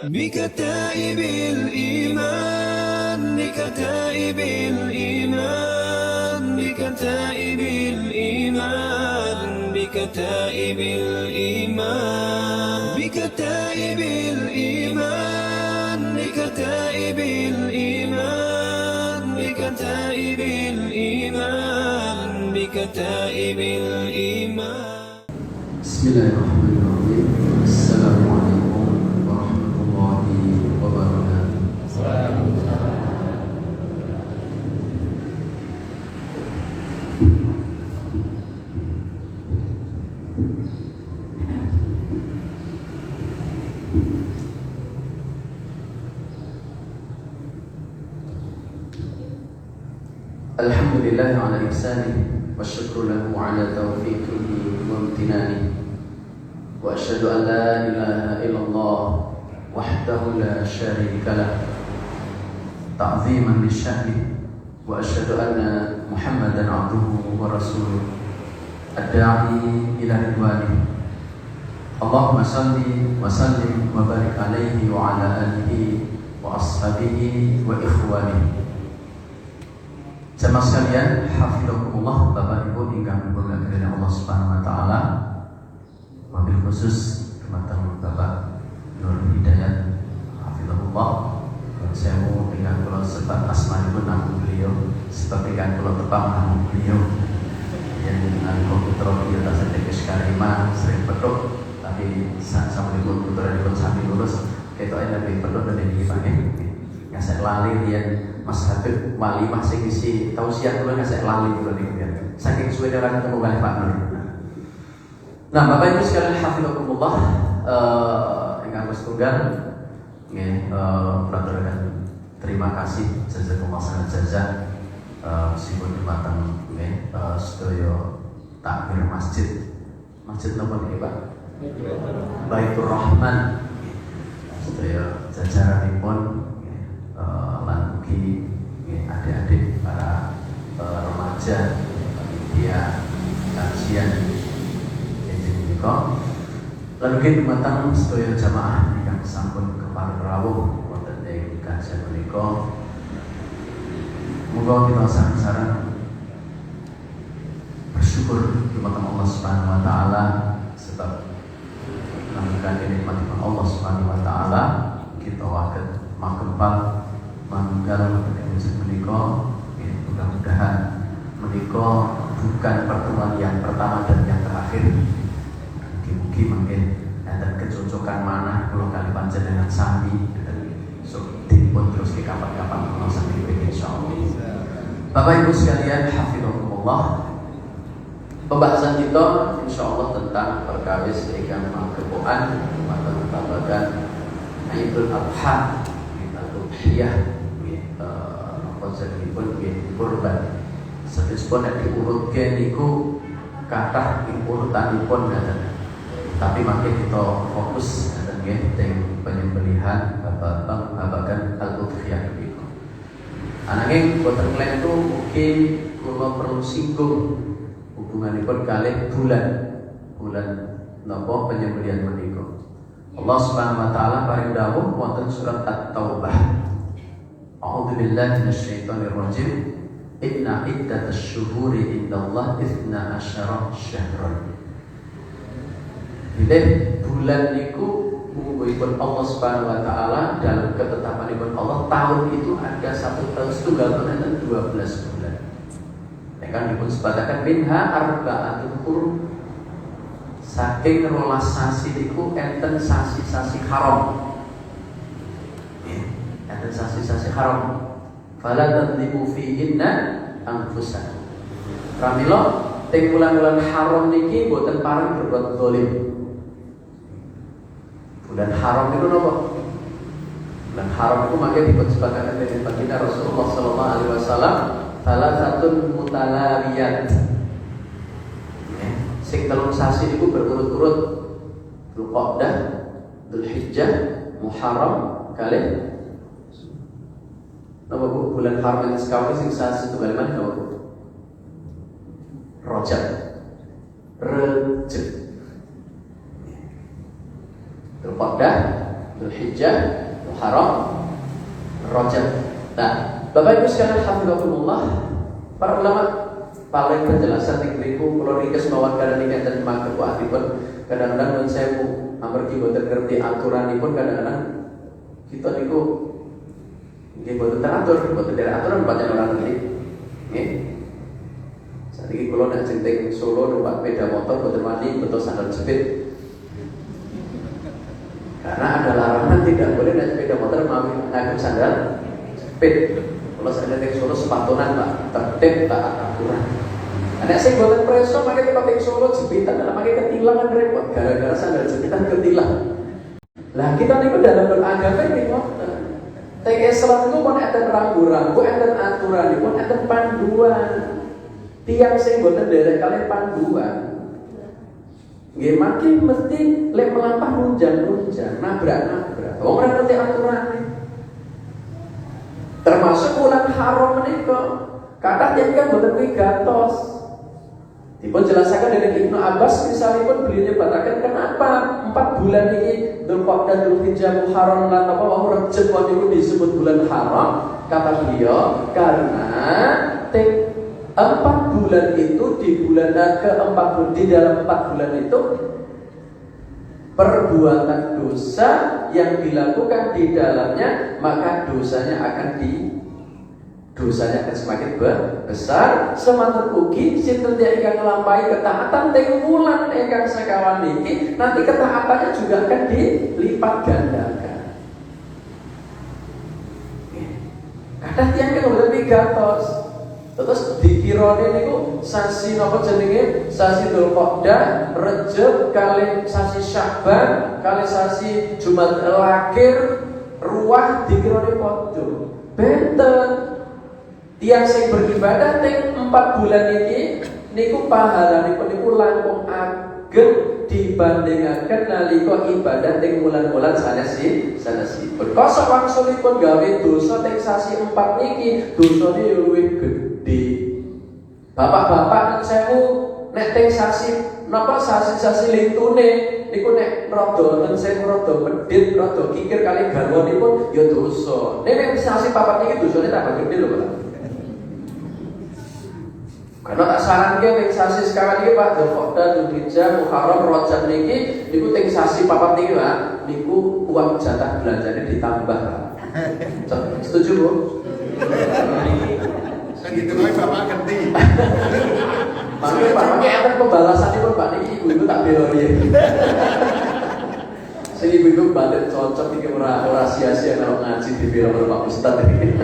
بكتائب الإيمان بكتائب الإيمان بكتائب الإيمان بكتائب الإيمان بكتائب الإيمان بكتائب الإيمان بكتائب الإيمان بكتائب الإيمان. بسم الله الرحمن الرحيم. السلام عليكم ورحمة الله وبركاته. Alhamdulillah ala ihsanih wa syukru lahu ala taufiqihi wa imtinani wa asyhadu an la ilaha illallah wahdahu la syarika lah ta'ziman li sya'ni wa asyhadu anna Muhammadan abduhu wa rasuluh ad-da'i ila ridwani. Allahumma salli wa sallim wa barik alaihi wa ala alihi wa ashabihi wa ikhwanihi. Jamaah sekalian, hafizakumullah, Bapak Ibu ingkang dimuliakan Allah Subhanahu wa taala. Wabil khusus dumateng Bapak Nur Hidayat hafizahullah. Saya mau ingkang kula sebat asmanipun namung beliau, sebab ingkang kula tepang namung beliau. Yang dengan komputer beliau tak sedekes karima sering petuk, tapi sampun putra dipun sami lurus ketok lebih petuk dari gimana? Ngasih lali yang Mas Habib walimah sing isi tausiah kula ngasih lali kula niku ya. Saking suwe ora ketemu kali Pak Nur. Nah, Bapak Ibu sekalian hafizakumullah, ingkang wis tunggal nggih aturaken terima kasih jazakumullah sangat jazak meskipun dumateng nggih sedaya takmir masjid. Masjid napa niki Pak? Baitur Rahman. Sedaya jajaranipun lan mugi adik-adik para remaja panitia kajian ini menika lan mugi dumateng sedaya jamaah ingkang sampun kepareng rawuh wonten ing kajian menika. Muga kita sareng-sareng bersyukur dumateng Allah Subhanahu wa taala sebab nangkan nikmat Allah Subhanahu wa taala kita waket makempal manunggal menika. Mudah-mudahan menika bukan pertemuan yang pertama dan yang terakhir. Mugi-mugi mungkin enten kecocokan mana kula kali panjenengan sami sok dipun terus ke kapan-kapan kula sami insyaallah. Bapak Ibu sekalian hafizakumullah. Pembahasan kita insyaallah tentang perkawis ingkang magepokan mateng babagan Idul Adha, Udhiyah, konsenipun kurban. Sanesipun nek diurutke niku kathah urutanipun ngaten. Tapi makin kita fokus ngaten nggih teng penyembelihan babagan al-udhiyah niku. Ananging boten klentu mungkin kula perlu singgung hubunganipun kalih bulan napa penyembelihan menika. Allah Subhanahu wa taala paring dawuh wonten surat At-Taubah. A'udzu billahi minasyaitonir rajim. Inna iddatash syuhuri indallahi 12 syahran. Bilih bulan niku mungguipun Allah Subhanahu wa taala dalam ketetapanipun Allah tahun itu ada satu tahun setunggal enten 12 bulan. Ya kan dipun sebataken minha arba'atul hurum. Saking rolas sasi niku enten sasi-sasi haram. Enten sasi-sasi haram. Fala tadlimu fihinna anfusakum. Pramila teng bulan-bulan haram niki boten pareng berbuat zalim. Bulan haram niku napa? Bulan haram niku mangke dipun sebataken dening baginda Rasulullah sallallahu alaihi wasallam, salasatun mutalabiyat. Sing telung sasi niku berurut-urut: Dzulqa'dah, Dzulhijjah, Muharram, kalih napa Bu bulan haram yang sekali sing sasi tunggal mana napa Bu? Rajab. Dzulqa'dah, Dzulhijjah, Muharram, Rajab. Nah, Bapak Ibu sekalian hafizahumullah, para ulama paling penjelasan ning mriku kula ringkes mawon kadang niki enten makruhatipun kadang-kadang mun sewu amargi boten ngerti aturanipun kadang-kadang kita niku nggih boten teratur, boten dari aturan banyak orang ngerti. Nggih. Saat ini kula nek jenting Solo numpak sepeda motor boten wani betul sandal jepit. Karena ada larangan tidak boleh naik sepeda motor menggunakan sandal jepit. Kalau saya naik Solo sepatunan Pak, tertib tak aturan. Anak saya buatan preso, makanya kita naik Solo jepitan, makanya ketilangan repot. Gara-gara sandal jepitan ketilang. Lah kita nih dalam beragama ini ngoten. Teng Islam itu pun enten rambu-rambu, enten aturan, pun enten panduan. Tiang sing boten derek kalian panduan. Nggih makin mesti lek melampah nunjang-nunjang, nabrak-nabrak. Wong ora ngerti aturane. Termasuk bulan haram menika. Kadang yang kan boten wigatos. Dipun jelasaken dari Ibnu Abbas misalipun beliau nyebataken kenapa 4 bulan ini Dzulqa'dah, Dzulhijjah, Muharram lan apa Rajab niku disebut bulan haram. Kata beliau karena 4 bulan itu di bulan ke-4 di dalam 4 bulan itu perbuatan dosa yang dilakukan di dalamnya maka dosanya akan semakin besar semanten ugi sinten ingkang nglampahi ketaatan teng wulan ingkang sekawan niki nanti ketaatannya juga akan dilipat gandakan. Kadang tiyang kan boten wigatos. Terus dikirone niku sasi napa jenenge? Sasi Dzulqa'dah, Rajab kali sasi Sya'ban, kali sasi Jumadil Akhir, ruwah dikirone padha. Benten. Tiang sing beribadah teng 4 bulan iki niku pahalanipun niku langkung ageng dibandingaken nalika ibadah teng bulan-bulan sanesipun. Kosok wangsulipun gawe dosa teng sasi 4 niki dosane luwih gedhe. Bapak-bapak nang sewu nek teng sasi lintune niku nek rada nang sewu rada medhit, rada kikir kali garwanipun ya dosa. Nek sasi 4 niki dosane tambah gedhe lho, Pak. Karena tak saranke ning sasi sekarang iki Pak Dzulqa'dah, Dzulhijjah, Muharram, Rajab niki niku teng sasi 4 niki Pak niku uang jatah belanjane ditambah Pak. Setuju Bu? Gitu kan Bapak ngerti. Makanya Pak, makanya ada pembalasan itu Pak, ini ibu-ibu tak belori. Sing ibu-ibu balik cocok iki ora sia-sia kalau ngaji di biro Pak Ustaz iki.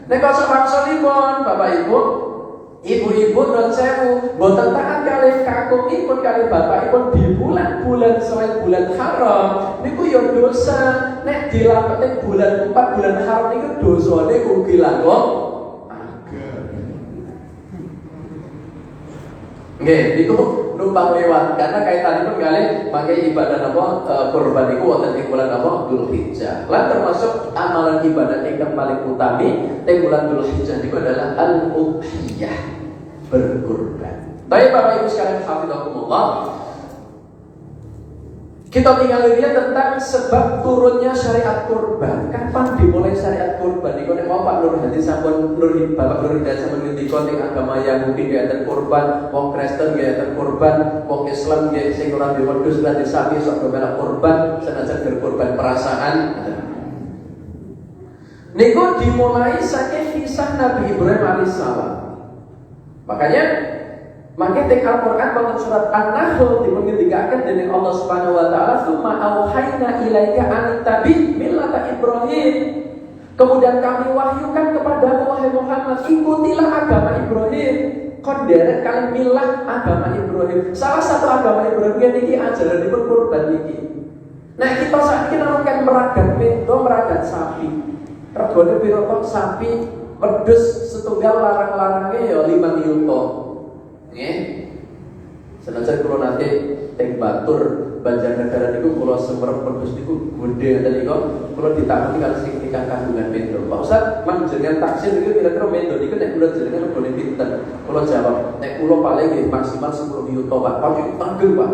Nek kok sampun Bapak Ibu, ibu-ibu non sewu, boten taat kali kakungipun kali bapakipun di bulan-bulan selain bulan haram niku ya dosa. Nek dilapeti bulan 4 bulan haram niku dosane ugi langkung nggih, niku numpang lewat karena kaitanipun kali pakai ibadah apa kurban niku wonten ing bulan apa Dzulhijjah. Lan termasuk amalan ibadah ingkang paling utami ing bulan Dzulhijjah niku adalah al-udhiyah, berkurban. Baik Bapak Ibu sekalian hafizahumullah. Kita tinggal lihat tentang sebab turunnya syariat kurban. Kapan dimulai syariat kurban? Niku nek mau Pak Nur Hadi sampun Bapak Nur Hadi sampun ngendika ing agama Yahudi nggih kurban, wong Kristen nggih kurban, wong Islam nggih sing ora diwedhus lan disapi sok melak kurban, senajan berkurban perasaan. Niku dimulai saking kisah Nabi Ibrahim alaihissalam. Makanya teng Al-Qur'an wonten surat An-Nahl dipungendikaken dening Allah Subhanahu wa taala, "Tsumma auhayna ilaika an tabi millata Ibrahim." Kemudian kami wahyukan kepadamu wahai Muhammad, ikutilah agama Ibrahim. Kon derek kali milah agama Ibrahim. Salah satu agama Ibrahim niki ajaranipun kurban niki. Nah, kita saiki namung meragat mendo, meragat sapi. Regane pira kok sapi wedhus setunggal larang-larange ya 5 yuta. Nggih. Senajan kula nate teng Batur, Banjarnegara niku kula semerep wedhus niku gedhe ngeten niku, kula ditakoki kali sing nikah kandungan mendo. Pak Ustaz, panjenengan taksir niku kira-kira mendo niku nek kula jenengan regane pinten? Kula jawab, nek kula paling nggih maksimal 10 yuta, Pak. Paling tanggel, Pak.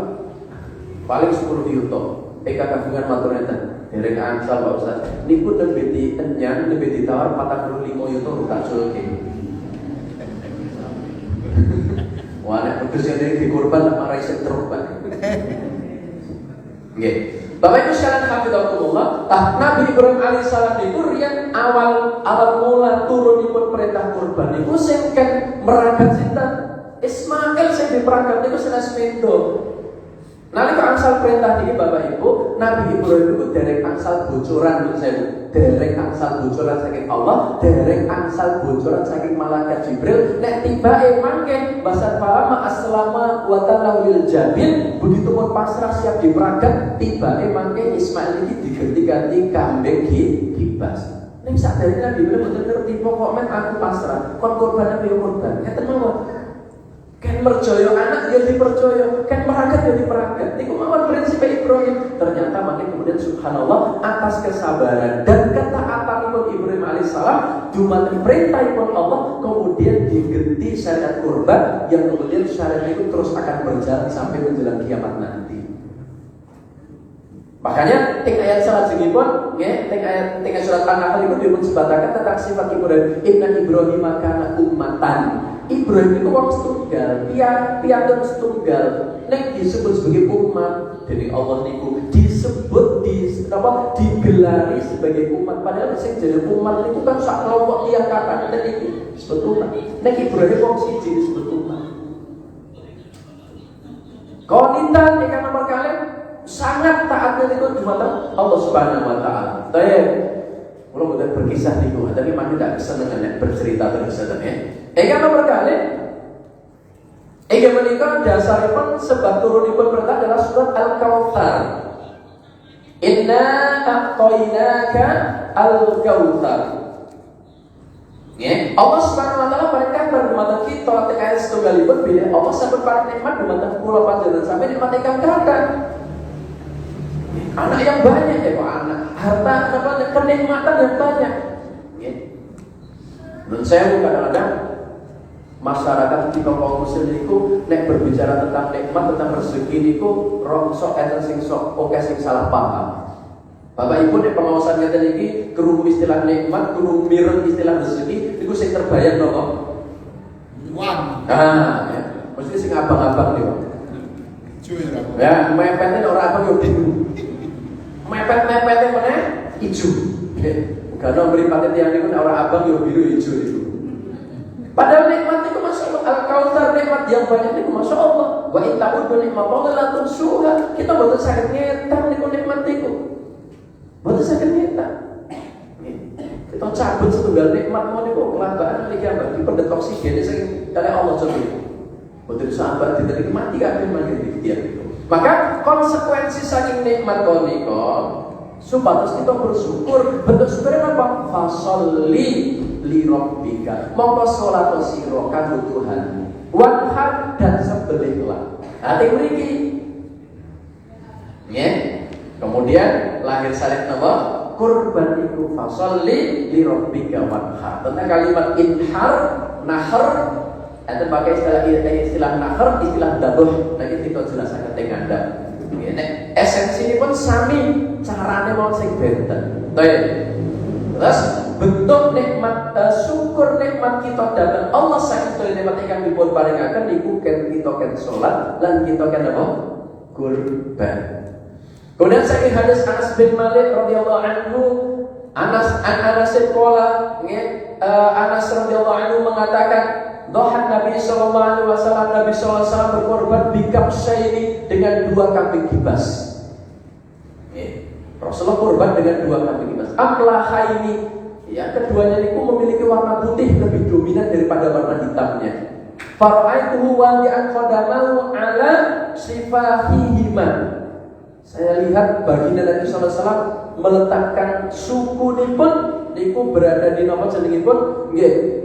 Paling 10 yuta. Eka kandungan matur enten. dereng angsal Pak Ustaz. Niku nembe enyan, nembe ditawar 45 yuta tak sulke. Wah, nek pedes yang dikorban tak marai setruk, Pak. Nggih. Bapak Ibu sekalian hafizahumullah, Nabi Ibrahim alaihissalam itu riyen awal mula turunipun perintah kurban niku sing kan meragat sinten? Ismail sing diperangkat niku sanes mendo. Nalika angsal perintah niki Bapak Ibu, Nabi Ibrahim itu dereng angsal bocoran menurut saya. Dereng angsal bocoran saking Allah, dereng angsal bocoran saking malaikat Jibril. Nek tibake mangke basan falama aslama wa talawil jabil, begitu pun pasrah siap diperangkat, tibake mangke Ismail iki diganti-ganti kambing kibas. Ning sadare Nabi Ibrahim mboten ngerti pokok men aku pasrah, kon korban apa yo korban. Ngeten mawon. Kan merjoyo anak dia diperjoyo, kan meragat dia diperangkat. Niku mawon prinsip Ibrahim. Ternyata makin kemudian subhanallah atas kesabaran dan ketaatanipun Ibrahim alaihissalam dumateng perintahipun Allah kemudian diganti syariat kurban yang kemudian syariat itu terus akan berjalan sampai menjelang kiamat nanti. Makanya ting ayat salajengipun nggih ting surat An-Nahl itu dipun sebataken tentang sifat Ibrahim. Inna Ibrahim kana ummatan. Ibrahim itu wong setunggal, piantun setunggal. Nek disebut sebagai umat dari Allah niku disebut digelari sebagai umat. Padahal sing jenenge umat niku kan sak kelompok tiyang kathah niki disebut umat. Nek Ibrahim wong siji disebut umat. Qanitan ikan nomor kalian sangat taatnya itu dumateng Allah Subhanahu wa taala. Kalau kita berkisah niku, tapi makin tidak kesenangan bercerita terus ya. Eka nomor kali, eka menikah dasaripun sebab turunipun perintah adalah surat Al-Kautsar. Inna a'tainaka Al-Kautsar. Ya, Allah Subhanahu wa taala berkata dumateng kita ayat setunggalipun bila Allah sampun paring nikmat dumateng kula panjenengan sampai nikmat ingkang kathah. Anak yang banyak ya Pak, anak harta apa kenikmatan yang banyak. Menurut saya kadang-kadang masyarakat kita kaum muslim niku nek berbicara tentang nikmat tentang rezeki niku sok enten sing sok oke sing salah paham. Bapak Ibu nek pengawasan ngeten iki krungu istilah nikmat, krungu mireng istilah rezeki niku sing terbayang napa? Uang. Ya. Mesti sing abang-abang niku. Ya, mepetnya ora apa yo bingung. Mepet-mepetnya mana? Ijo. Karena beri paten yang niku ora abang yo biru ijo niku. Padahal nikmat itu Masya Allah, Al-Kautsar nikmat yang banyak itu Masya Allah. Wa in ta'uddu ni'matallahi la tuhsuha. Kita boten saged ngetan niku nikmat niku. Boten saged ngetan. Kita cabut setunggal nikmat niku kelambaan niki ambak dipendhet oksigen sing kali Allah jenenge. Boten sahabat dinikmati kabeh mangke diktiar niku. Maka konsekuensi saking nikmat menika supados kita bersyukur. Bentuk syukurnya apa? Fasolli li rabbika. Monggo salat sira kanggo Tuhan. Wanhar dan sembelihlah. Ati mriki. Nggih. Kemudian lahir salib napa? Kurban iku fasolli li rabbika wanhar. Tentang kalimat inhar, nahar, atau pakai istilah nahar, istilah dabuh. Nanti kita jelaskan teng Anda. Esensi ini pun sami, carane mau sing benten. Terus bentuk nikmat syukur nikmat kita datang Allah saking nikmat ingkang dipun paringaken niku ken kita ken salat lan kita ken apa? Kurban. Kemudian saking hadis Anas bin Malik radhiyallahu anhu, Anas sekolah Anas radhiyallahu anhu mengatakan Dohan Nabi sallallahu alaihi wasallam, Nabi sallallahu alaihi wasallam berkorban bikabsyaini dengan 2 kambing kibas. Rasulullah korban dengan 2 kambing kibas. Amlahaini, ya keduanya itu memiliki warna putih lebih dominan daripada warna hitamnya. Fara'aituhu wadi'an qadamahu ala sifahihima. Saya lihat baginda Nabi sallallahu alaihi wasallam meletakkan sukunipun niku berada di nama jenengipun nggih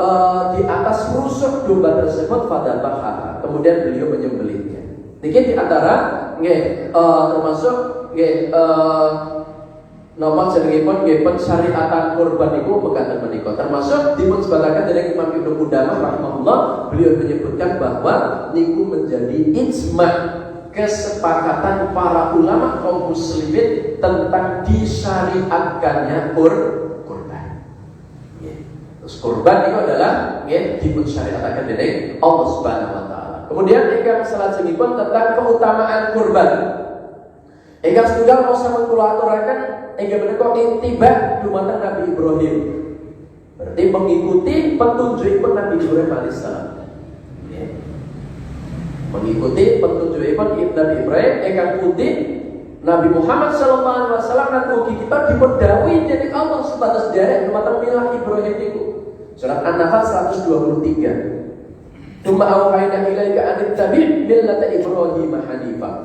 di atas rusuk domba tersebut fadabaha. Kemudian beliau menyembelihnya. Niki di antara nggih termasuk nggih nama jenengipun nggih pensyariatan kurban niku mekaten menika. Termasuk dipun sebataken dening Imam Ibnu Qudamah rahimahullah, beliau menyebutkan bahwa niku menjadi ijma' kesepakatan para ulama kaum muslimin tentang disyariatkannya kurban. Terus kurban itu adalah dipun syariatkan dari Allah Subhanahu wa taala. Kemudian ingkang salajengipun tentang keutamaan kurban. Ingkang setunggal mau sampeyan kula aturaken inggih menika intibah dumateng Nabi Ibrahim. Berarti mengikuti petunjukipun Nabi Ibrahim alaihissalam. Mengikuti petunjukipun Nabi Ibrahim ingkang putih Nabi Muhammad sallallahu alaihi wasallam lan ugi kita dipun dawuhi dening Allah sebatas derek dumateng milah Ibrahim niku. Surat An-Nahl 123. Tsumma auhayna ilaika an tattabi' millata Ibrahim hanifah.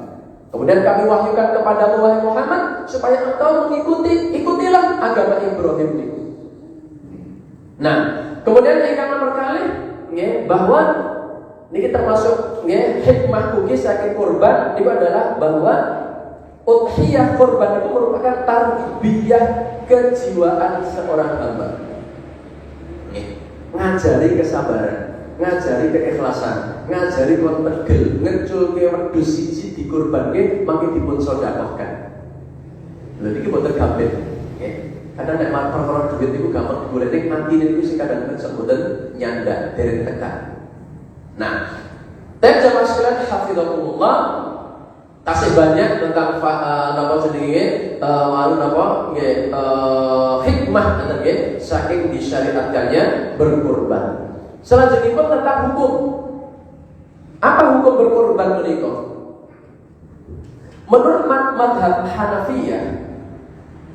Kemudian kami wahyukan kepadamu wahai Muhammad supaya engkau ikutilah agama Ibrahim niku. Nah, kemudian ingkang nomor kalih bahwa ini termasuk hikmah ugi saking kurban itu adalah bahwa udhiyah kurban itu merupakan tarbiyah kejiwaan seorang hamba. Ngajari kesabaran, ngajari keikhlasan, ngajari kon tegel, ngeculke wedhus siji dikurbanke mangke dipun sedekahkan. Lha iki boten gampil, nggih. Kadang nek perkara duit niku gampang digolek ning mantine niku sing kadang-kadang sebutan nyandak dereng tekan. Nah, tapi jamaah sekalian hafizahumullah tasih banyak tentang napa jenenge hikmah nggih saking disyariatkannya berkurban. Selanjutnya tentang hukum. Apa hukum berkurban menika? Menurut mazhab Hanafiyah,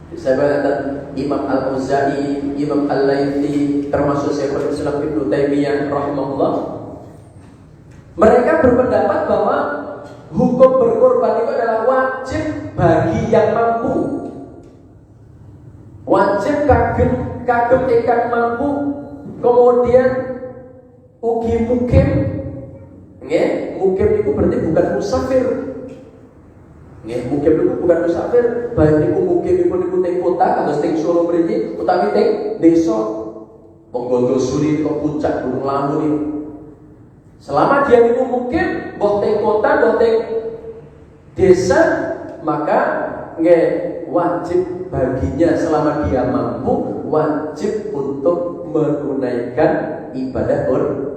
disebutkan Imam Al-Auza'i, Imam Al-Laitsi, termasuk Syekhul Islam Ibnu Taimiyah rahimahullah, mereka berpendapat bahwa hukum berkorban itu adalah wajib bagi yang mampu. Wajib kagem ingkang mampu. Kemudian ugi mukim. Mukim itu berarti bukan musafir. Mukim itu bukan musafir. Baik niku mukim niku teng kota kados teng Solo mriki utawi teng desa. Ponggol suri kok puncak Gunung Lawu niku. Selama dia itu mungkin boh teng kota, boh teng desa, maka wajib baginya selama dia mampu wajib untuk menunaikan ibadah kurban.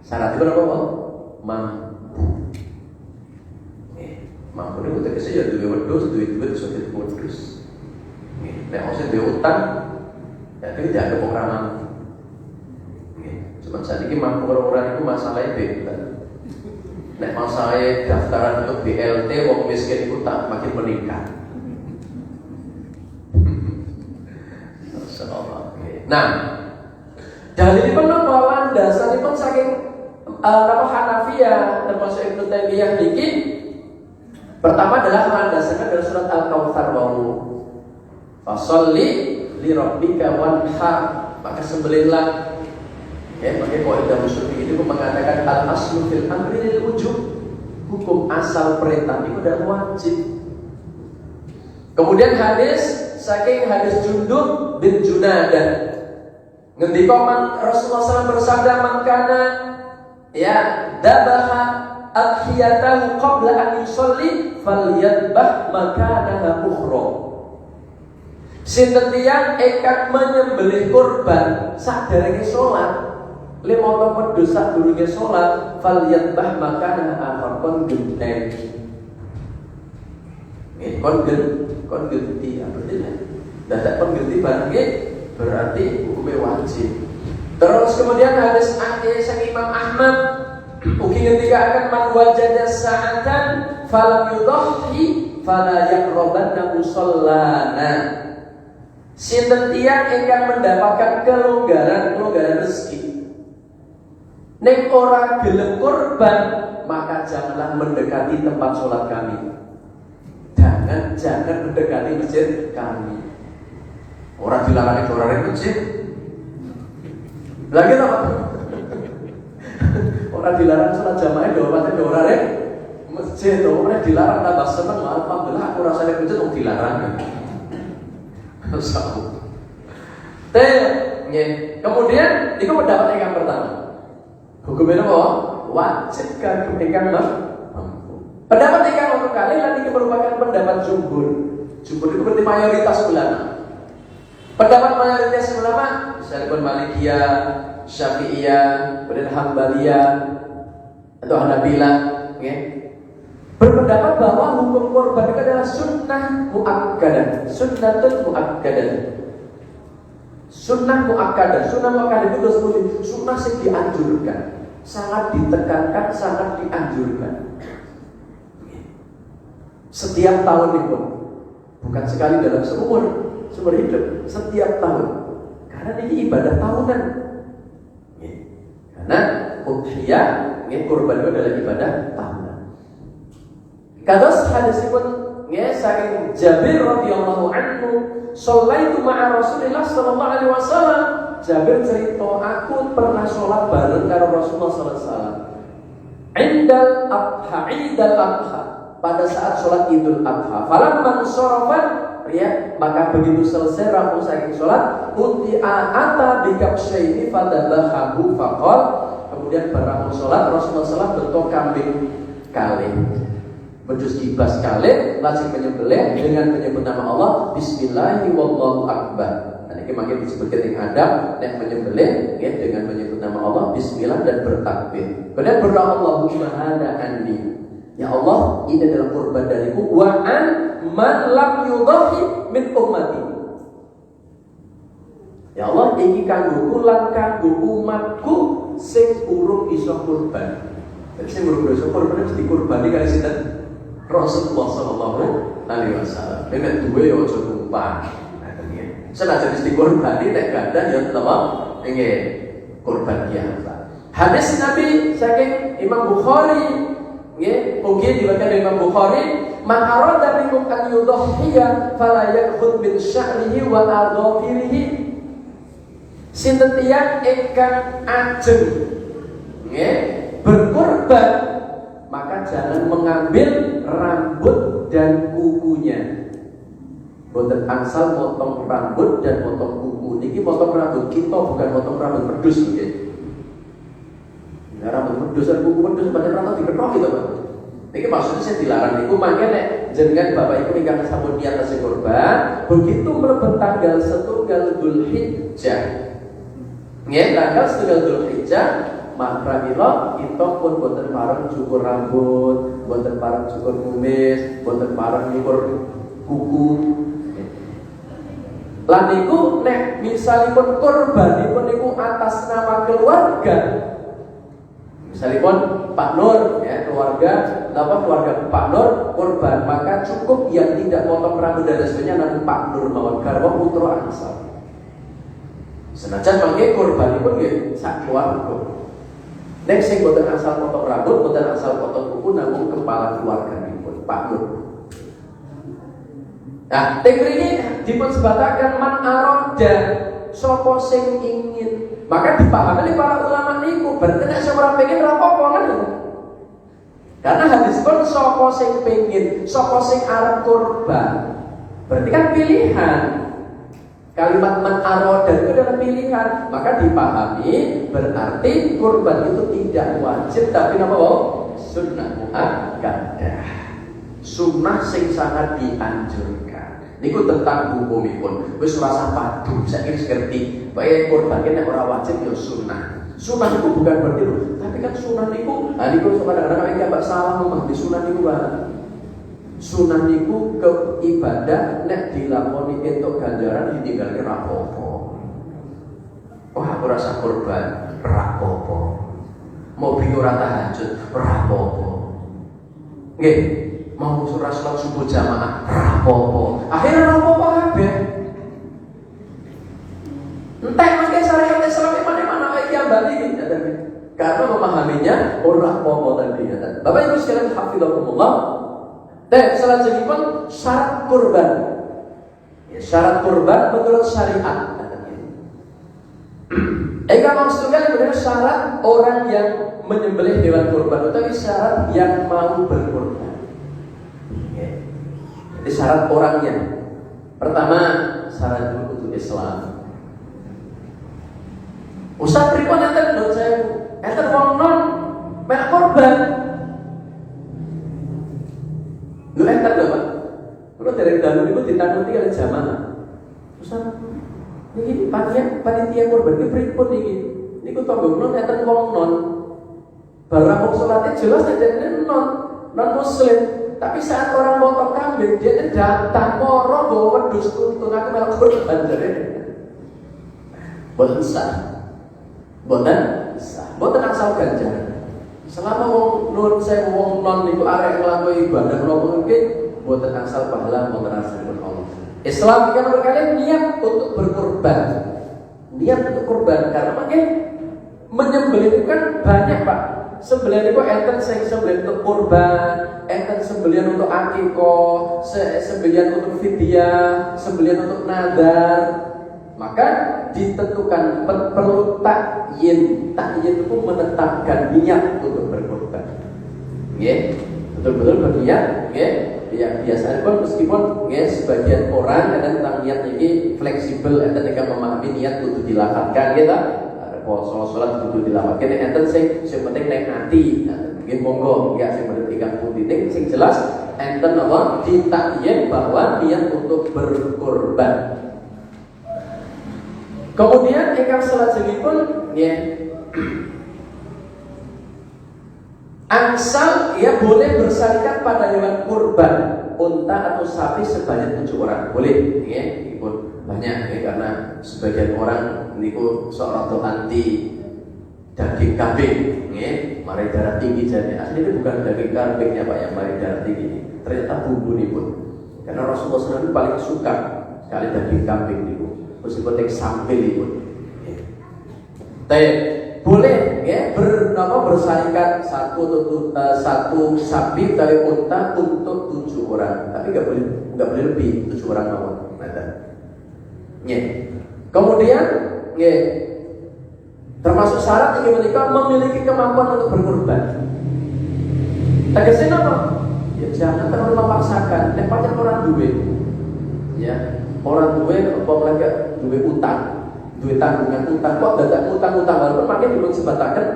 Syaratnya apa? Mampu. Mampu itu tegese ya duwe wedhus, duwe sudah wedhus. Nek ose duwe utang, ya itu dianggap ora mampu. Cuma saat ini mampu orang-orang itu masalahnya beda. Nek masalahnya daftaran untuk BLT, wong miskin itu tak makin meningkat. Nah, dalil pun bahwa dasar pun saking Hanafiyah termasuk Ibnu Taimiyah niki. Pertama adalah landasannya dari surat Al-Kautsar wau. Fasholli li rabbika wanhar, maka sembelihlah. Makanya kaidah usul ini mengatakan al-aslu fil amri lil wujub. Hukum asal perintah itu adalah wajib. Kemudian hadis saking hadis Jundub bin Junadah. Ngendika Rasulullah SAW bersabda, "Man kana dabaha adhiyatahu qabla an yusolli falyadbah makanaha ukhra." Sinten tiyang ingkang menyembelih kurban saderenge salat, lima wedhus sadurunge salat, falyadbah makanaha akhar kon genteng. Kon genti apa dia? Dadak kon genti barang berarti hukumnya wajib. Terus kemudian hadis sang Imam Ahmad ugi ketika akan man wajada sa'atan falam yudhi fala yaqrabanna musallana. Sinten tiyang ingkang mendapatkan kelonggaran rezeki ning ora gelem kurban, maka janganlah mendekati tempat sholat kami. Jangan mendekati masjid kami. Orang dilarang itu orang masjid. Lagi apa? Orang dilarang sholat jamaah di orang masjid. Orang dilarang tambah seneng. Alhamdulillah aku rasanya masjid orang dilarang. Kemudian itu pendapat yang pertama. Hukumnya apa? Wajib kan ingkang mampu. Pendapat ingkang nomor kali lan iki merupakan pendapat jumhur. Jumhur itu berarti mayoritas ulama. Pendapat mayoritas ulama, misalnya Malikiyah, Syafi'iyah, kemudian Hambaliyah atau Hanabilah, ya, berpendapat bahwa hukum korban itu adalah sunnah muakkadah, sunnatun muakkadah. Sunnah muakkadah, sunnah muakkadah itu sunnah yang dianjurkan, sangat ditekankan, sangat dianjurkan. Setiap tahun itu, bukan sekali dalam seumur hidup, setiap tahun. Karena ini ibadah tahunan. Karena udhiyah, kurban itu adalah ibadah tahunan. Kados hadis pun saking Jabir radhiyallahu anhu, "Shallaitu ma'a Rasulillah sallallahu alaihi wasallam." Jabir cerita, aku pernah sholat bareng karo Rasulullah sallallahu alaihi wasallam. Idul Adha, pada saat sholat Idul Adha. Falamma sharafat, ya, maka begitu selesai rampung saking sholat, uti'ata bikabsyaini fadabahahu faqal. Kemudian berampung sholat, Rasulullah SAW bentuk kambing kalih, bedus kibas kalih, lajeng menyembelih dengan menyebut nama Allah, Bismillahi wallahu akbar. Nah, ini makin disebutkan yang adab, yang menyembelih, ya, dengan menyebut nama Allah, Bismillah dan bertakbir. Kemudian berdoa Allahumma hada anni, ya Allah, ini adalah kurban dariku, wa an man lam yudhahi min ummati. Ya Allah, iki kanggoku lan kanggo umatku sing urung iso kurban. Jadi sing urung iso kurban mesti kurbani kali sinten? Rasulullah sallallahu alaihi wasallam. Nek duwe ya aja numpang. Nah, senajan mesti kurbani nek gadah ya napa? Nggih, kurban biasa. Hadis Nabi saking Imam Bukhari, nggih, mungkin dibaca dari Imam Bukhari, man arada minkum an yudhhiya fala ya'khudh min sya'rihi wa adhafirihi. Sinten tiyang ingkang ajeng, nggih, berkorban, maka jangan mengambil rambut dan kukunya. Boten angsal potong rambut dan potong kuku. Niki potong rambut kita, bukan potong rambut pedus, nggih. Ya, rambut pedus dan kuku pedus pada rambut diketok gitu, Pak. Ini maksudnya saya dilarang itu, makanya jenengan bapak ibu ingkang sampun niat tasih kurban, begitu mlebet tanggal 1 Dzulhijjah. Nggih, tanggal 1 Dzulhijjah, maka mila kita pun boten pareng cukur rambut, boten pareng cukur kumis, boten pareng nyukur kuku. Lan niku nek misalipun kurbanipun niku atas nama keluarga, misalipun Pak Nur, ya, keluarga Pak Nur kurban, maka cukup yang tidak potong rambut dan sebagainya namun Pak Nur mawon garwa putra angsal. Senajan mangke kurbanipun nggih sak keluarga. Nek sing boten asal potong rambut, boten asal potong kuku, namun kepala keluarganipun Pak Nur. Nah, teng mriki dipun sebataken man arada, sapa sing ingin. Maka dipahami oleh para ulama niku, berarti nek ora pengen ora apa-apa kan. Karena hadis pun sapa sing pengen, sapa sing arep kurban. Berarti kan pilihan. Kalimat man arada itu adalah pilihan. Maka dipahami berarti kurban itu tidak wajib, tapi napa wae? Sunnah muakkadah. Sunnah sing sangat dianjurkan. Niku tentang hukumipun. Wis rasa padu, saiki ngerti. Bae kurban nek ora wajib ya sunnah. Sunnah itu bukan berarti lho, tapi kan sunnah niku, niku kadang-kadang iki mbak salah ngomong di sunnah niku Pak. Sunnah niku ke ibadah nek dilakoni entuk ganjaran ditinggalke ra apa-apa. Oh, aku rasa kurban ra apa-apa. Mau bingung ora tahajud ra apa-apa. Nggih, mau surah salat subuh jamaah rapopo, akhirnya rapopo kabeh. Entek mangke syariat Islam mana-mana kayak kiambali gitu. Karena memahaminya ora rapopo tadi ya. Bapak Ibu sekalian hafizahumullah. Dan selanjutnya syarat kurban. Ya, syarat kurban menurut syariat. Eka maksudnya benar syarat orang yang menyembelih hewan kurban, tapi syarat yang mau berkurban. Jadi syarat orangnya. Pertama, syarat untuk Islam. Ustaz pripun enten lho saya. Enten wong non mek korban. dari dahulu niku ditakuti kali jamaah. Ustaz, niki panitia kurban iki pripun niki? Niku tangga kula ngeten wong non. Barang wong salate jelas dadene non muslim. Tapi saat orang potong kambing, dia datang moro bawa wedhus tuntun aku melok kurban jare. Boten sah. Boten asal ganjaran. Selama wong nun saya wong non niku arek nglakoni ibadah kula mungkin boten asal pahala boten asal Allah. Islam kan berkali niat untuk berkorban. Niat untuk korban karena makin menyembelih itu kan banyak, Pak. Sembelihan itu enten sing sembelihan untuk korban, enten sembelihan untuk akikoh, sembelihan untuk fidyah, sembelihan untuk nadar. Maka ditentukan perlu takyin. Takyin itu menetapkan niat untuk berkorban. Nggih, betul-betul berniat, nggih. Ya biasanya pun meskipun sebagian orang kadang tentang niat ini fleksibel, enten yang memahami niat untuk dilafalkan gitu. Sholat kudu dilawatkan enten sing penting nek ati. Mungkin monggo enggak sing penting ikan putih sing jelas enten apa ditakyin bahwa niat untuk berkorban. Kemudian ingkang salajengipun nggih angsal ya boleh bersarikat pada hewan kurban unta atau sapi sebanyak 7 orang boleh nggih pun banyak ya, karena sebagian orang niku sok rada anti daging kambing nggih mari darah tinggi jadi aslinya bukan daging kambingnya Pak yang mari darah tinggi ternyata bumbu pun karena Rasulullah SAW paling suka sekali daging kambing niku meskipun tek sampil pun boleh ya bersarikat satu sapi dari unta untuk 7 orang tapi nggak boleh lebih 7 orang mawon kemudian termasuk syarat yang mereka memiliki kemampuan untuk berkorban. Tegasnya apa? Ya jangan terlalu memaksakan. Nek pancen orang duwe, ya orang duwe apa mereka duwe utang, duwe tanggungan utang kok dadak utang walaupun makin belum sebatakan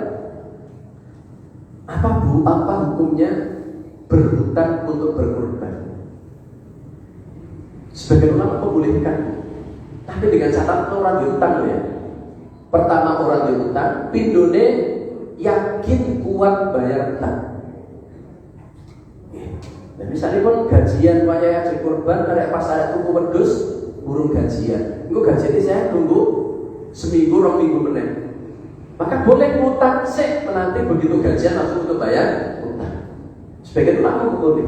apa hukumnya berhutang untuk berkorban? Sebagian ulama membolehkan. Tapi dengan catatan orang diutang ya. Pertama orang diutang, pindone yakin kuat bayar utang. Dan misalnya pun gajian wayah haji kurban, ada pas ada tuku wedhus, burung gajian. Itu gajian ini saya tunggu seminggu, 2 minggu meneh. Maka boleh ngutang sih menanti begitu gajian langsung untuk bayar utang. Sebagian ulama boleh.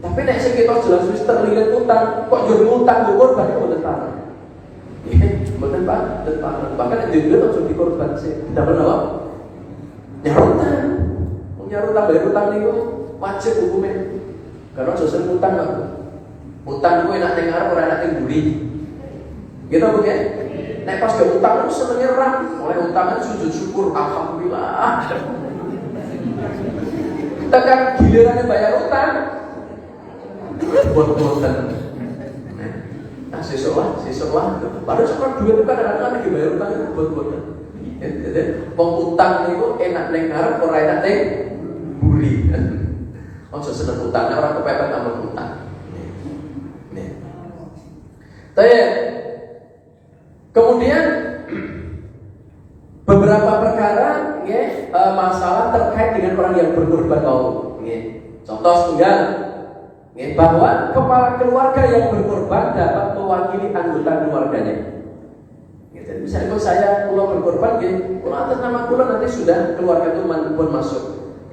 Tapi nek sing kita jelas wis terlilit utang, kok yo ngutang kurban itu bener ta. Betul Pak, bahkan juga langsung dikorban sih. Tidak pernah nyarutan, nyarutan bayar utang itu wajib hukumnya. Karena dosen utang nggak, utang itu enak dengar orang enak tengguri. Gitu bukan? Nek pas gak utang itu senengnya ram, oleh utangan sujud syukur, alhamdulillah. Tekan gilirannya bayar utang, buat-buatan. Nah, sesuatu, baru sekarang duit itu kadang-kadang lagi bayar utang itu buat-buatan. Jadi, pengutang itu enak dengar, orang enak teng buri. Oh, seseneng utangnya orang kepepet sama utang. Tapi kemudian beberapa perkara, masalah terkait dengan orang yang berkorban kaum. Contoh tunggal. Bahwa kepala keluarga yang berkorban dapat mewakili anggota keluarganya. Jadi misalnya kalau saya pulau berkorban, kalau atas nama pulau nanti sudah keluarga itu pun masuk.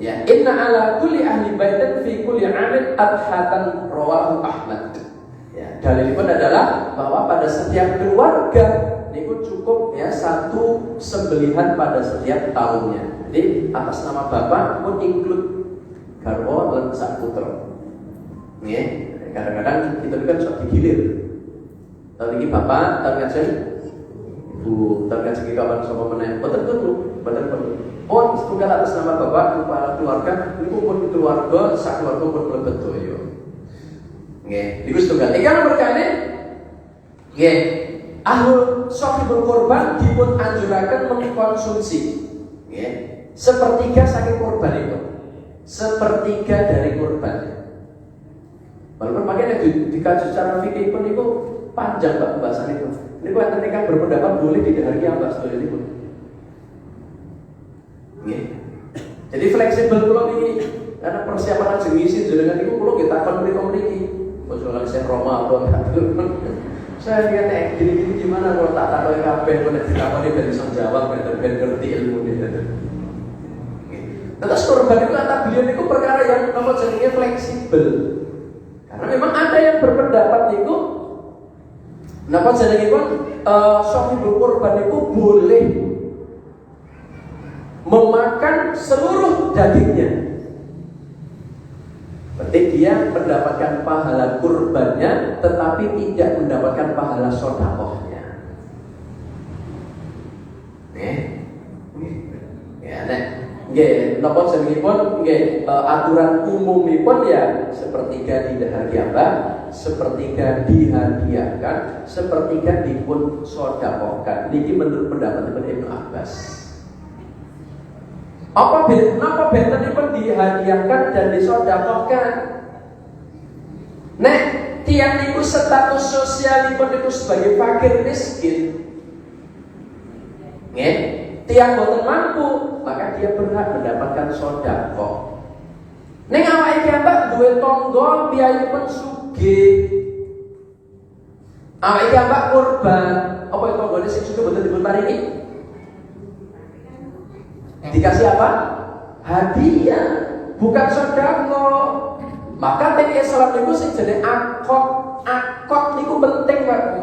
Ya, inna ala kulli ahli baitin fi kulli 'amin adhatan rawahu Ahmad. Ya, dalil pun adalah bahwa pada setiap keluarga itu cukup ya 1 sembelihan pada setiap tahunnya. Jadi atas nama bapak pun include garwa dan sak putra. Kadang-kadang kita kan sok digilir. Tahun ini bapak, tahun ngajen ibu, tahun ngajen kawan sama meneh. Betul. Oh, bukan atas nama bapak, kepala keluarga, ini pun keluarga, sak keluarga pun lebet tuh yo. Iku setunggal. Ikan berkali, ahlul sohibul korban dipun anjurakan mengkonsumsi, sepertiga saking korban itu, sepertiga dari korban. Walaupun makanya dikaji secara fikih pun itu panjang Pak pembahasan itu. Ini kok enten ingkang berpendapat boleh didahari Mbak sedaya niku. Nggih. Jadi fleksibel kula niki karena persiapan ajeng ngisi jenengan niku kula nggih takon mriko mriki. Ojo lali saya Roma atau saya lihat gini-gini gimana kalau tak takoki kabeh kok nek ditakoni ben iso jawab ben ngerti ilmune. Terus korban itu kata beliau itu perkara yang nama jenenge fleksibel. Karena memang ada yang berpendapat itu napa jenenge pun sahibul korban itu boleh memakan seluruh dagingnya. Berarti dia mendapatkan pahala kurbannya tetapi tidak mendapatkan pahala sedekahnya. Ya, nggih, napa jenengipun nggih aturan umumipun ya sepertiga didahar kiambak, sepertiga dihadiahkan, sepertiga dipun sedekahkan. Niki menurut pendapat Ibnu Abbas. Napa bentenipun dihadiahkan dan disedekahkan? Nek tiang niku status sosialipun niku sebagai fakir miskin. Nggih, tiang boten mampu, maka dia berhak mendapatkan sedekah. Ning awake kiambak duwe tangga piyayipun sugih. Awake kiambak kurban, apa itu tanggane sing sugih boten dipun paringi? Dikasih apa? Hadiah, bukan sedekah. Maka nek Islam niku sing jenenge akad niku penting Pak Bu.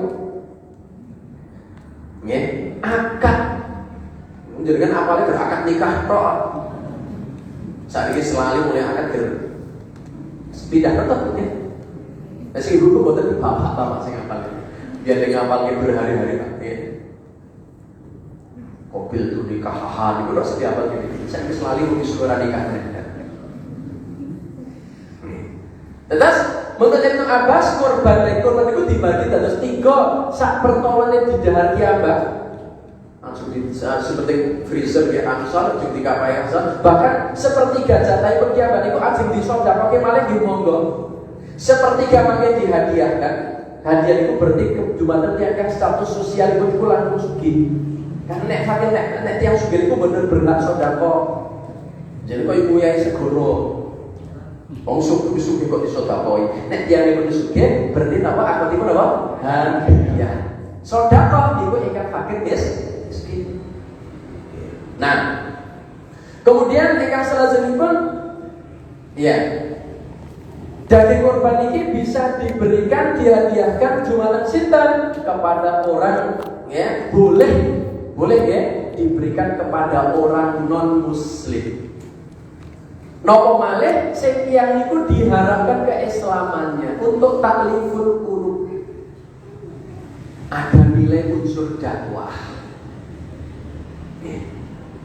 Nggih, akad. Jenengan apalagi akad nikah tok. Saiki selalu mulai akad pindah tetep nggih. Lah sing ibu boten bapak sing apal. Biar dia ngapalke berhari-hari Pak. Mobil itu nikah haha niku ora setiap apa gitu. Saya selalu mung suara nikah. Terus menurut Ibnu Abbas korban itu dibagi dados 3 sak pertolone didahar kiambak. Langsung seperti freezer ya angsal jeung dikapai angsal, bahkan sepertiga jatahipun kiambak niku ajeng disodakake malih nggih monggo. Sepertiga mangke dihadiahkan. Hadiah niku berarti dumateng tiyang status sosialipun niku langkung sugih. Karena nek fakir nek tiyang sugih niku bener berhak sedekah. Jadi kok ibu yai segoro. Wong sugih kok disodakoi. Nek tiyang niku sugih berarti napa akadipun apa? Hadiah. Sedekah niku ingkang fakir miskin. Nah, kemudian ingkang salajengipun ya daging korban ini bisa diberikan, dihadiahkan jumalan sinten kepada orang ya, boleh ya diberikan kepada orang non muslim. Nopo malih sing tiyang niku diharapkan keislamannya untuk takliful qulub. Ada nilai unsur dakwah.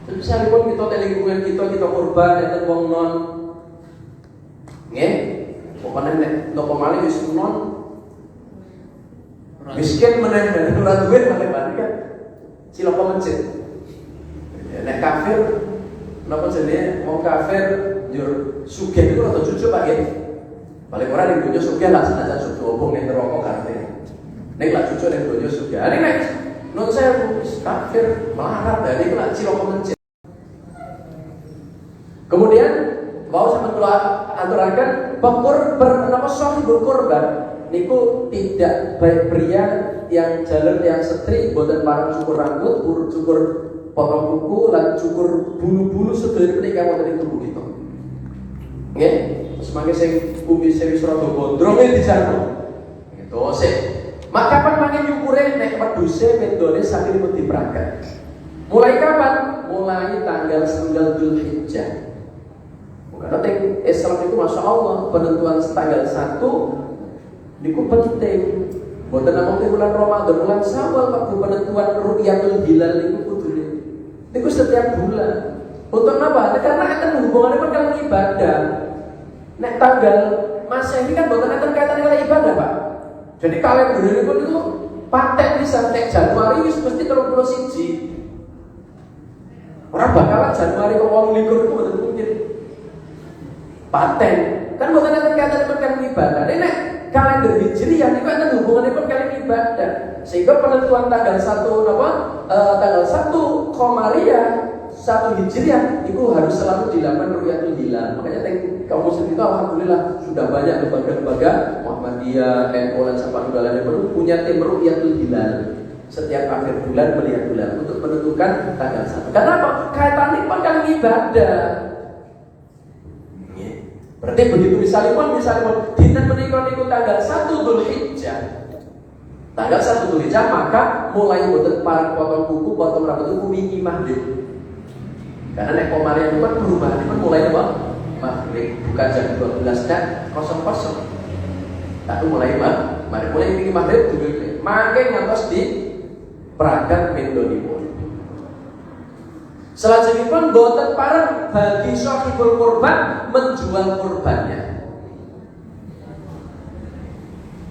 Terus misalipun kita lingkungan kita korban enten wong non nggih, pokoknya nek nopo malih wis non miskin meneh ora duwe malih kan cilaka masjid. Nek kafir napa jenenge wong kafir njur sugih niku rada cucuk Pak nggih. Paling ora ning donya sugih lah senajan sudah obong ning neraka karte. Nek lak cucuk ning donya sugih. Nek non saya kafir melarat dari kena cilaka masjid. Kemudian mau sampeyan kula aturaken bernama sahibul korban niku tidak baik pria yang jalan yang setri boten parang cukur rambut, cukur potong kuku, lan cukur bulu-bulu sedaya menika wonten ing tubuh kita. Nggih, semangke sing kumis wis rada gondrong dijarno. Gitu sik. Maka kapan mangke nyukure nek wedhuse wedone sakipun diperangkat. Mulai kapan? Mulai tanggal 9 Dzulhijjah. Karena Islam itu Masya Allah penentuan tanggal 1 niku penting. Boten namung bulan Ramadan, bulan Syawal Pak penentuan ru'yatul hilal niku kudune. Niku setiap bulan. Untuk apa? Karena akan hubungannya kan kalian ibadah. Nek tanggal Masehi kan boten akan kaitannya kalian ibadah Pak. Jadi kalender niku itu paten bisa nek Januari wis mesti 31. Ora bakalan Januari kok 28 itu boten mungkin. Paten Kan bukan ada kaitanipun kalian ibadah. Nek kalender Hijriah niku enten hubunganipun kalian ibadah. Sehingga penentuan tanggal 1 tanggal 1 Komariah 1 Hijriah itu harus selalu dilakukan Ru'yatul Hilal. Makanya kaum muslim itu alhamdulillah sudah banyak lembaga-lembaga Muhammadiyah, NU dan Sahabat Udara yang punya tim Ru'yatul Hilal. Setiap akhir bulan melihat bulan untuk menentukan tanggal 1. Kenapa? Kaitannya pun kalian ibadah. Berarti begitu misalnya dinten menika niku tanggal 1 Dzulhijjah. Tanggal 1 Dzulhijjah maka mulai boten parang potong kuku, potong rambut itu wingi maghrib. Karena nek Komariah itu kan perubahan itu mulai apa? Maghrib, bukan jam 12 dan 00. Tapi mulai wingi maghrib dulu. Makin ngantos di perangkat mendonipun. Selanjutnya boten parang bagi sahibul kurban menjual kurbannya.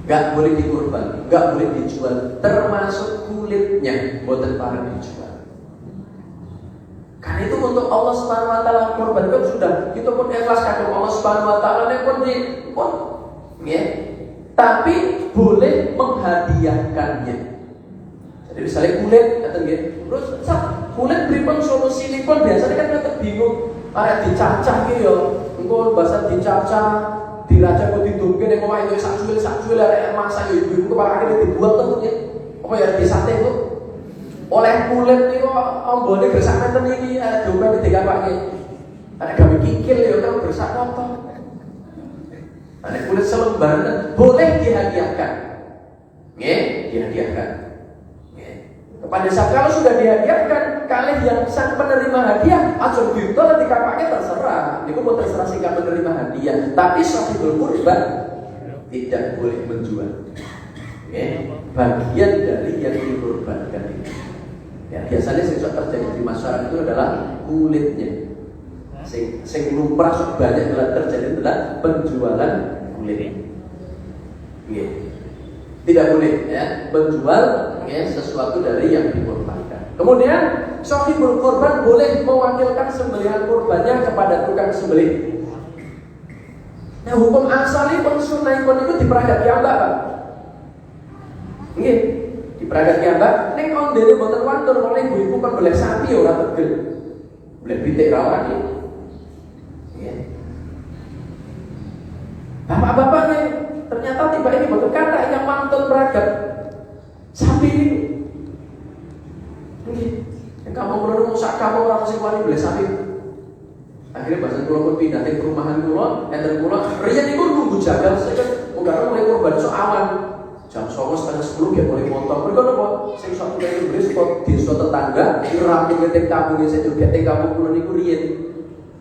Gak boleh dikurban, gak boleh dijual, termasuk kulitnya boten parang dijual. Karena itu untuk Allah Subhanahu wa taala kurban kan sudah kita pun ikhlas kagum Allah Subhanahu wa taala pun ya. Tapi boleh menghadiahkannya. Jadi misalnya kulit kata nggih, terus kulit pripun solusinipun biasanya kan kita bingung, arek dicacah ki yo, engko bahasa dicacah, diraja kok didungke nek omah itu sak suwil arek masak yo ibu kepala akhirnya dibuang tuh ya. Apa ya disate kok. Oleh kulit niku ambone gersak menten iki dompe dikapake. Arek gawe kikil yo kan gersak apa. Arek kulit selembar boleh dihadiahkan. Nggih, dihadiahkan. Pada saat kalau sudah dihadiahkan, kalian yang sang penerima hadiah aja ditolak dikapake terserah. Niku mau terserah sing penerima hadiah, tapi sahibul kurban tidak boleh menjual. Bagian dari yang dikorbankan itu. Ya, biasanya yang terjadi di masyarakat itu adalah kulitnya. Sing lumrah banyak terjadi adalah penjualan kulit. Tidak boleh ya menjual ya sesuatu dari yang dikorbankan. Kemudian sahibul kurban boleh mewakilkan sembelihan kurbannya kepada tukang sembelih. Nah, hukum asalipun sunnahipun itu diperagat piyambak, Pak. Nggih, diperagat piyambak ning ondene boten wonten wong ibu-ibu kan boleh sapi ora tegel. Boleh pitik ra wani. Nggih. Bapak-bapaknya ternyata tiba ini betul kata yang mantun beragam sapi ini. Yang kamu perlu sak kamu orang sing wani boleh sapi. Akhirnya bahasa kula pun pindah ke perumahan kula, enten kula riyen niku nunggu jagal seket ungkara mulai kurban sok awan. Jam 9:30 dia mulai motor. Mergo napa sing sok mulai beli kok desa tetangga rapi ketek tabunge sing juga tek kampung kula niku riyen.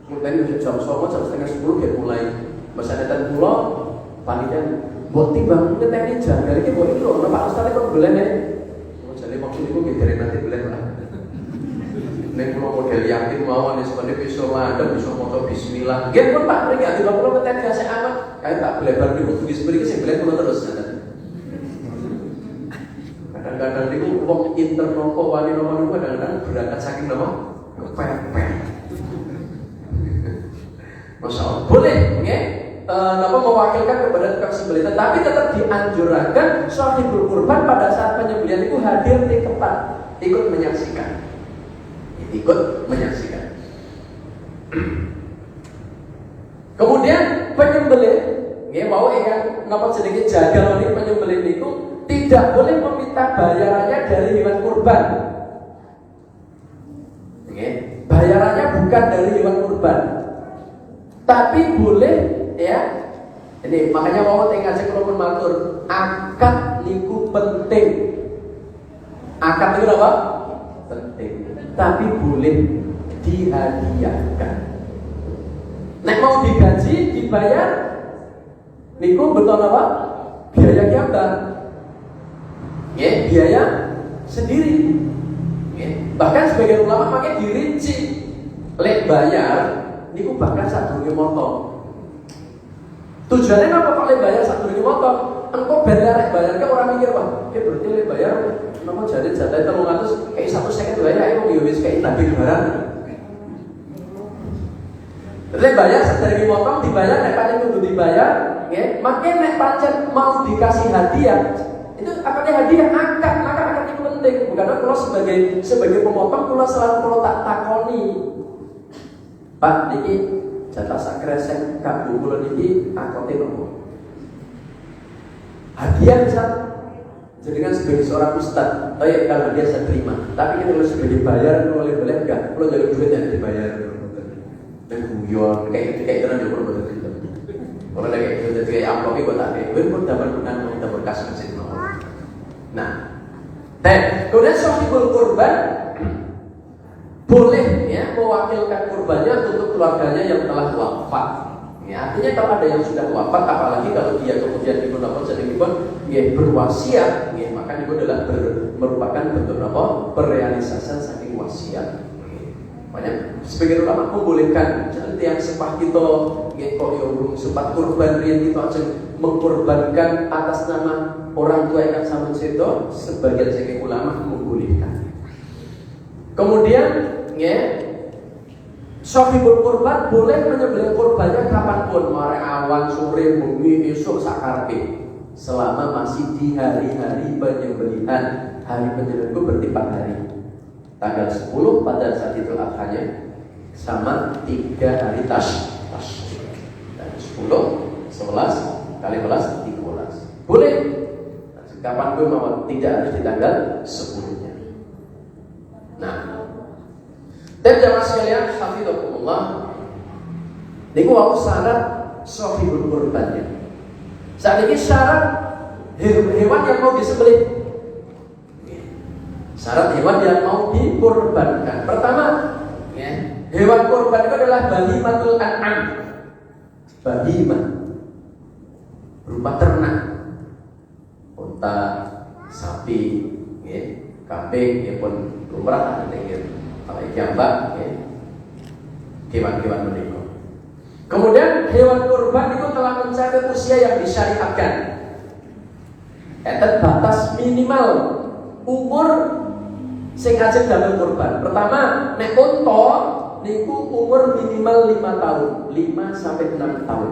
Mungkin jam 9:30 dia mulai bahasa enten kula panitia buat timbang ngeteni jagal iki buat itu Pak Ustaz kok belen ya. Jadi maksud iku nggih nanti belen lah. Nek kula model yakin mawon sebenarnya bisa mandeg bisa maca bismillah. Nggih pun Pak mriki ati kula ngeteni kasih aman kae tak blebar niku tulis mriki sing belen kula terus. Kadang-kadang niku wong internal kok wali nomor niku kadang-kadang berangkat saking nama kepepet. Masyaallah. Boleh nggih. Mewakilkan kepada tukang sembelih, tetapi tetap dianjurkan sahibul kurban pada saat penyembelihan itu hadir di tempat, ikut menyaksikan. Kemudian penyembelih, mau kan napa sedikit jagal ini penyembelih itu tidak boleh meminta bayarannya dari hewan kurban. Bayarannya bukan dari hewan kurban, tapi boleh ya. Ini makanya mau ngajak kula pun matur, akad niku penting. Akad itu apa? Penting. Tapi boleh dihadiahkan. Nek mau digaji, dibayar niku betul apa? Biaya kiambang. Ya, biaya sendiri. Ya. Bahkan sebagian ulama pakai dirinci. Lek bayar niku bahkan sadurunge motong. Tujuannya apa kok le bayar satu ribu motor? Engkau bayar ke orang mikir wah, berarti le bayar, nama jadi jatah 300 kayak 1 second bayar, ayo wis kayak tadi barang. Nek bayar sedherenge motong dibayar, nek pancen kudu dibayar, nggih. Maka nek pancen mau dikasih hadiah, itu akadnya hadiah akad, maka akad itu penting. Bukan kalau sebagai pemotong kula selalu kalau tak takoni. Pak niki jatah sak kresek kabeh kula niki akate nopo? Hadiah bisa jadikan sebagai seorang ustaz. Oh ya, kalau hadiah saya terima. Tapi kalau sebagai bayar boleh enggak? Kalau jadi duit yang dibayar. Dan guyon kayak tenan yo betul betul. Kalau kayak gitu jadi kayak amplop itu tak kayak pun dapat bukan kita berkas mesin. Nah, kemudian sohibul kurban boleh ya mewakilkan kurbannya untuk keluarganya yang telah wafat. Ya, artinya kalau ada yang sudah wafat, apalagi kalau dia kemudian ibu napa sedengipun ya berwasiat, ya maka itu adalah merupakan bentuk apa perealisasian saking wasiat. Banyak sebagian ulama membolehkan jadi yang sepah kita kok yo sempat kurban riyen kita aja mengkorbankan atas nama orang tua yang sampun sedo, sebagian saking ulama membolehkan. Kemudian ya sohibul kurban boleh menyembelih kurbannya kapanpun, marek awan, sore, bumi, esok sakarepe, selama masih di hari-hari penyembelihan. Hari penyembelihan itu berarti 4 hari. Tanggal 10 pada saat itu adhanya sama 3 hari tas. Dan 10, 11, kali 11, 13. Boleh. Kapan pun mau, tidak harus di tanggal 10-nya. Nah, dan jamaah sekalian, hafizakumullah, niku wau syarat sohibul kurbannya. Saat ini syarat hewan yang mau disembelih. Syarat hewan yang mau dikurbankan. Pertama, ya, hewan kurban itu adalah bahimatul an'am. Bahimah berupa ternak, unta, sapi, ya, kambing, ya pun lumrah ada yang kalau jambak, ya, hewan-hewan menika. Kemudian hewan kurban itu telah mencapai usia yang disyariatkan. Enten batas minimal umur sing ajeng dalam kurban. Pertama, nek unta niku umur minimal 5 tahun, 5 sampai 6 tahun.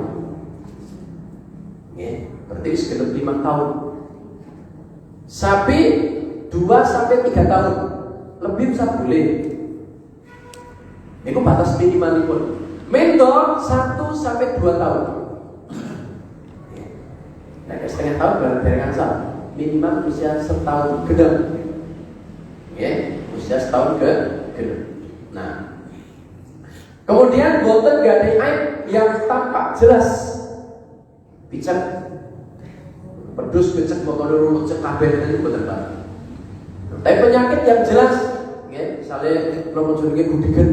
Nggih, berarti wis genep 5 tahun. Sapi 2 sampai 3 tahun. Lebih bisa boleh. Niku batas minimalipun. Mendol 1 sampai 2 tahun. Nek setengah tahun bareng asal. Minimal usia setahun genep. Ya, usia setahun ke genep. Nah, kemudian boten gadai aib yang tampak jelas, picek, pedus picek, motor rumut cek kabeh itu boten banget. Tapi penyakit yang jelas, ya, misalnya nomor jenenge gudigen.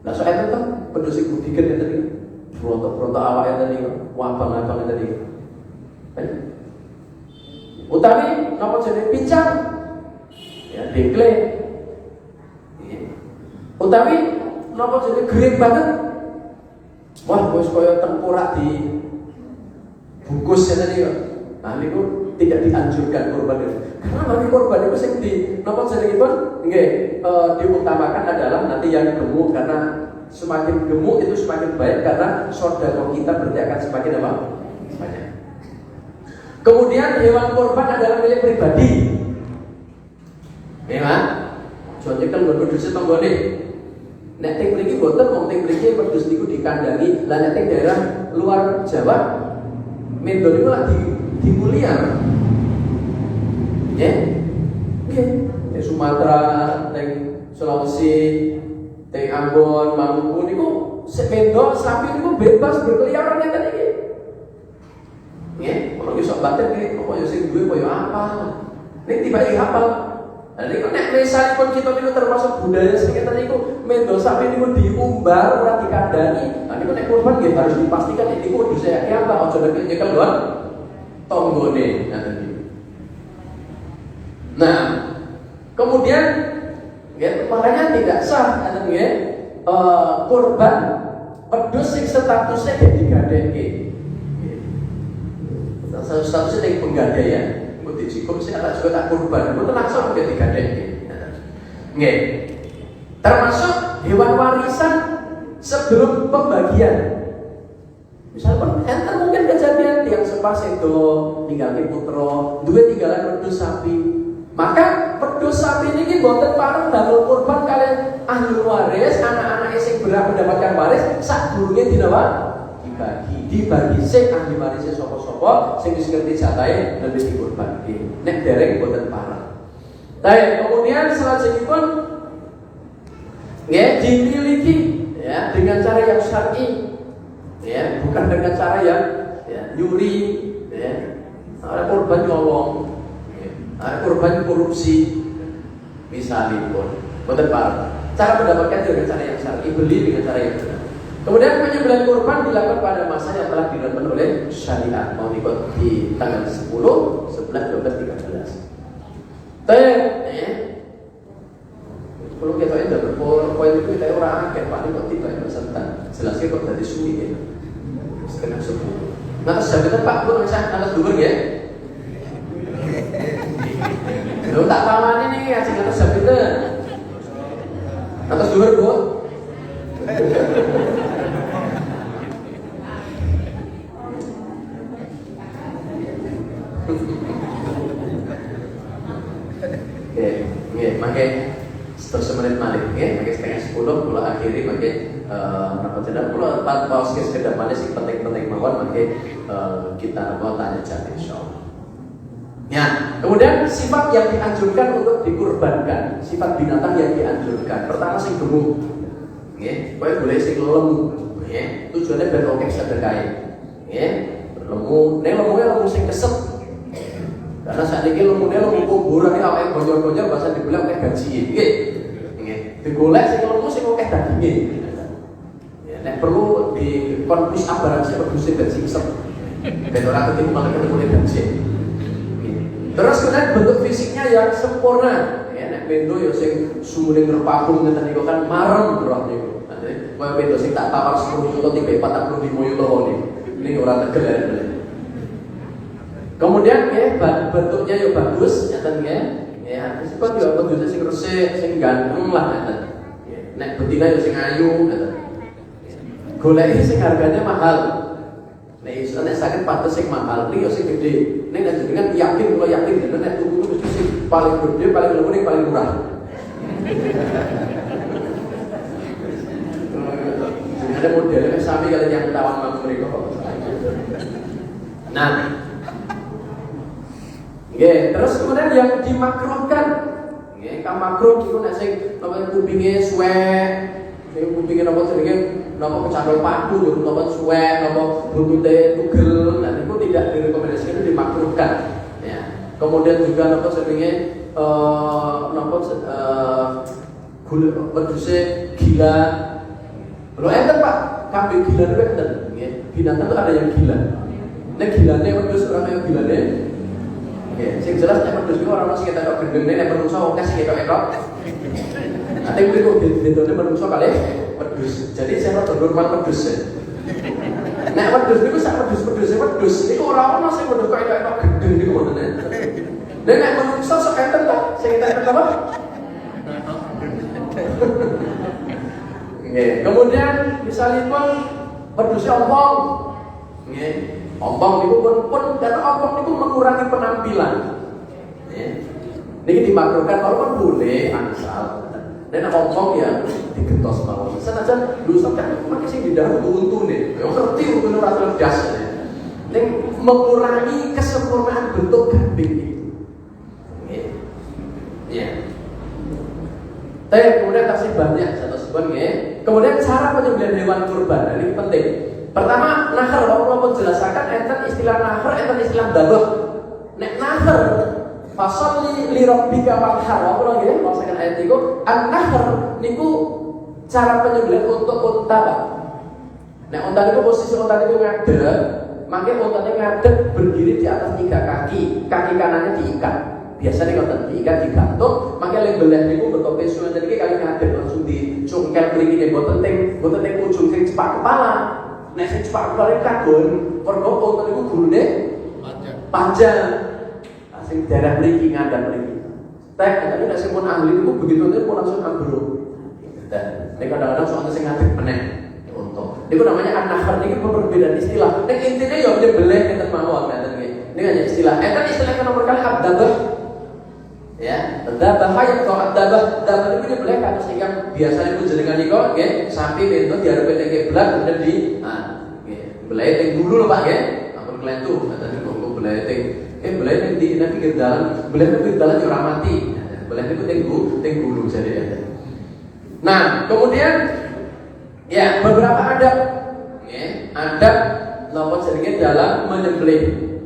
Nah, soal itu kan pedus gudigen tadi, fronto awalnya tadi, wabang tadi. Utami nomor jenenge pincang. Ya, dengkle. Utawi napa jadi gering banget. Wah, wis kaya tengkorak di bungkus ya tadi. Nah, niku tidak dianjurkan kurban itu. Karena bagi kurban itu sing di napa jenengipun nggih diutamakan adalah nanti yang gemuk, karena semakin gemuk itu semakin baik karena sedekah kita berarti akan semakin apa? Banyak. Kemudian hewan kurban adalah milik pribadi. Memang, contohnya kan berdua dusit tanggone. Nek teng mriki boten, wong teng mriki wedhus niku dikandangi. Lah nek teng daerah luar Jawa, mendol niku lagi dimuliar. Ya, oke. Teng Sumatera, teng Sulawesi, teng Ambon, Maluku niku mendol sapi niku bebas berkeliaran ngeten iki. Ya, kalau iso batin iki kok yo sing duwe koyo apa. Nek tiba-tiba hafal. Nah, ini nek misalipun kita niku termasuk budaya sekitar niku mendo sapi niku diumbar ora dikandani. Nah, niku nek kurban nggih harus dipastikan niku kudu sayake apa aja nek nyekel doang tonggone ngaten iki. Nah, kemudian ya makanya tidak sah ngaten nggih kurban wedhus sing statusnya digadekake. Statusnya ning penggadaian. Cukup sih anak juga tak kurban, itu langsung udah digadeng. Nggih. Termasuk hewan warisan sebelum pembagian. Misalkan enten mungkin kejadian yang sepas itu ninggalin putra, duwe tinggalan wedhus sapi. Maka wedhus sapi niki boten pareng damel kurban kalian ahli waris, anak-anak sing berhak mendapatkan waris sak durunge dibagi sing ahli warise sapa-sapa sing wis ngerti jatahe lebih dikurbanke. Nek dereng boten pareng. Baik, kemudian selanjutnya ya dimiliki ya dengan cara yang syar'i. Ya, bukan dengan cara yang nyuri, ya, ada korban nyolong, ya, ada korban korupsi, misalnya pun, betul pak. Cara mendapatkan dengan cara yang syar'i, beli dengan cara yang benar. Kemudian penyembelihan korban dilakukan pada masa yang telah dilakukan oleh syariat, mau ikut di tanggal 10, 11, 12, 13. Ya. Kalau kita itu berpoin itu kita orang akeh pak, ini kok tiba bersentan, jelasnya kok dari suwi ya. Kena 10. Nah, jabatan Pak Bu bisa atas dhuwur ya. Lho tak pamani nih ajeng atas jabatan. Atas dhuwur, Bu. Oke, makai terus semenit malih ya, makai setengah 10 kula akhiri makai napa tidak kula paus ke sekedar malih sing penting-penting mawon makai kita mau tanya jawab insyaallah. Ya, kemudian sifat yang dianjurkan untuk dikurbankan, sifat binatang yang dianjurkan. Pertama sing gemuk. Nggih, kowe boleh sing lemu, nggih. Tujuannya ben oke sedekahe. Nggih, lemu, nek lemune sing keset. Karena saat ini lemu kuburan ini awalnya bonyol-bonyol bahasa dibilang kayak gaji, nggih. Digolek sing lemu sing akeh daginge. Ya nek perlu di konfus ambaran sing wedhus gaji kesep. Ben ora ketemu malah ketemu gaji. Terus kemudian bentuk fisiknya yang sempurna. Ya nek bendo ya sing sumune ngerpakung ngeten niku kan marem roh niku. Kaya bendo sing tak tawar 10 juta tipe 45 juta wone. Ini ora tegel. Kemudian ya bentuknya ya bagus, nyata ya. Ya, sifat juga bentuknya sing resik, sing ganteng lah nyata. Nek betina ya sing ayu nyata. Goleki sing harganya mahal. Nek iso nek sakit pantes sing mahal, iki ya sing gede. Nek jenengan yakin kula yakin nek tuku itu mesti sing paling gede, paling lemu paling murah. Ada modelnya sami kalian yang tawan mampu mereka kok. Nah, nggih, terus kemudian yang dimakruhkan, nggih, ka makruh iku nek sing namanya kupinge suwek, sing kupinge napa jenenge napa kecandol paku yo napa suwek, napa buntute tugel, nah niku tidak direkomendasikan, itu dimakruhkan, ya. Kemudian juga napa jenenge napa gula wedhuse gila. Lho enten Pak, kambing gila niku enten, nggih. Binatang itu ada yang gila. Nek gilane wedhus ora kaya gilane. Oke, sing jelas nek wedhus iku ora ono sing ketok gendenge nek menungso oke sing ketok-ketok. Ate mriku bedone menungso kalih wedhus. Jadi saya ora hormat wedhus. Nek wedhus niku sak wedhus-wedhuse wedhus niku ora ono sing wedhus ketok-ketok gendeng niku ngoten. Nek nek menungso sok enten ta sing ketok apa? Nggih, kemudian misalipun wedhuse ompong. Nggih. Ompong niku pun karena ompong niku mengurangi penampilan. Ya. Niki dimakruhkan walaupun boleh asal. Dan ompong ya digentos mawon. Senajan lho sampeyan pakai sing didahar untune. Ya ngerti untune ora terdas. Ning mengurangi kesempurnaan bentuk kambing itu. Nggih. Ya. Kemudian kasih banyak satu sebon nggih. Kemudian cara penyembelihan hewan kurban ini penting. Pertama, nahar, walaupun jelaskan enten istilah nahar, enten istilah dabah. Nek nahar, fasholli li rabbika wanhar. Walaupun nggih, maksudkan ayat itu, an-nahar niku cara penyembelihan untuk unta. Nek unta niku posisi unta niku ngadeg, maka untanya ngadeg berdiri di atas 3 kaki, kaki kanannya diikat. Biasanya kalau diikat digantung, maka lebelah niku betul pesuan tadi kali ngadeg langsung dicungkel mriki boten teng ujung sing cepak kepala. Nek sing cepak kepala kagon, mergo unta niku gulune panjang. Nah, sing daerah mriki ngadeg mriki. Tapi nek sing pun ahli niku begitu niku langsung ambruk. Dan nek kadang-kadang soalnya sing ngadeg meneh. Ini namanya an-nahar, ini perbedaan istilah. Nek intinya ya nyembelih ngeten mawon ngeten nggih. Ini hanya istilah. Enten istilah yang nomor kali ad-dabah. Ya, dabah yang kok dabah itu nyembelih kados ingkang biasane pun jenengan niku nggih, sapi bento diarepe teng kiblat kemudian di nggih, belahe teng dulu lho Pak nggih. Ampun klentu ngeten niku belahe teng belahe teng di pinggir dalan, belahe teng pinggir dalan yo ora mati. Belahe niku teng dulu jare ya. Nah, kemudian ya beberapa adab nggih, adab napa jenenge dalam menyembelih.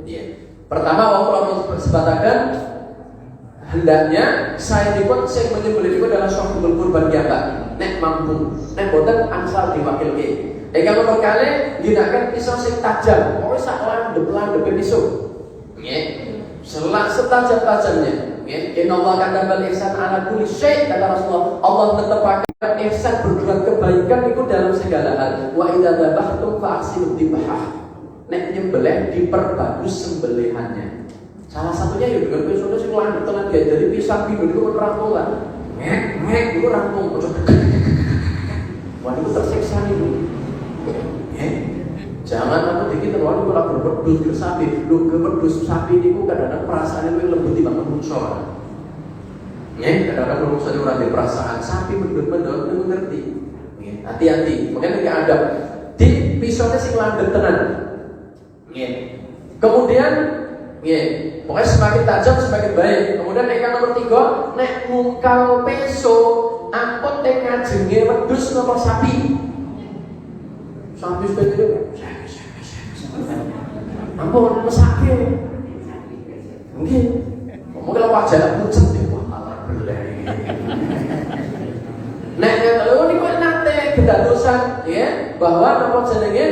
Nggih. Pertama wong sebataken hendaknya saya dipun sing menyembelih itu adalah sahibul kurban jambak. Nek mampu, nek boten angsal diwakilke. Ingkang nomor kali ginakaken pisau sing tajam, pokoke sak landhep pisau. Nggih. Selak setajam-tajamnya. Nggih. Innallaha katabal ihsan ala kulli syai' kata Rasulullah. Allah netepaken ihsan berbuat kebaikan itu dalam segala hal. Wa idza dzabhtum fa ahsinu dzibhah. Nek nyembelih diperbagus sembelihannya. Salah satunya ya dengan pisaunya sing landhep tenan dia dari pisang pindho niku rampung kan. Ngek niku rampung. Wah niku tersiksa niku. Jangan apa dikit terlalu niku ora berpedus ke sapi. Lho kepedus sapi niku kadang-kadang perasaane luwih lembut timbang manungsa. Kadang-kadang manungsa niku ora ndek perasaan, sapi mendut-mendut niku ngerti. Hati-hati. Makanya nek ada di pisaunya sing landhep tenan. Kemudian pokoknya semakin tajam semakin baik. Kemudian yang nomor 3, nek mungkal peso angkot teng ngajenge wedhus napa sapi. Sapi sepeda. Ampun mesake. Nggih. Mungkin wajah pucet wah malah beleh. Nek lho niku nate kedadosan ya bahwa napa jenenge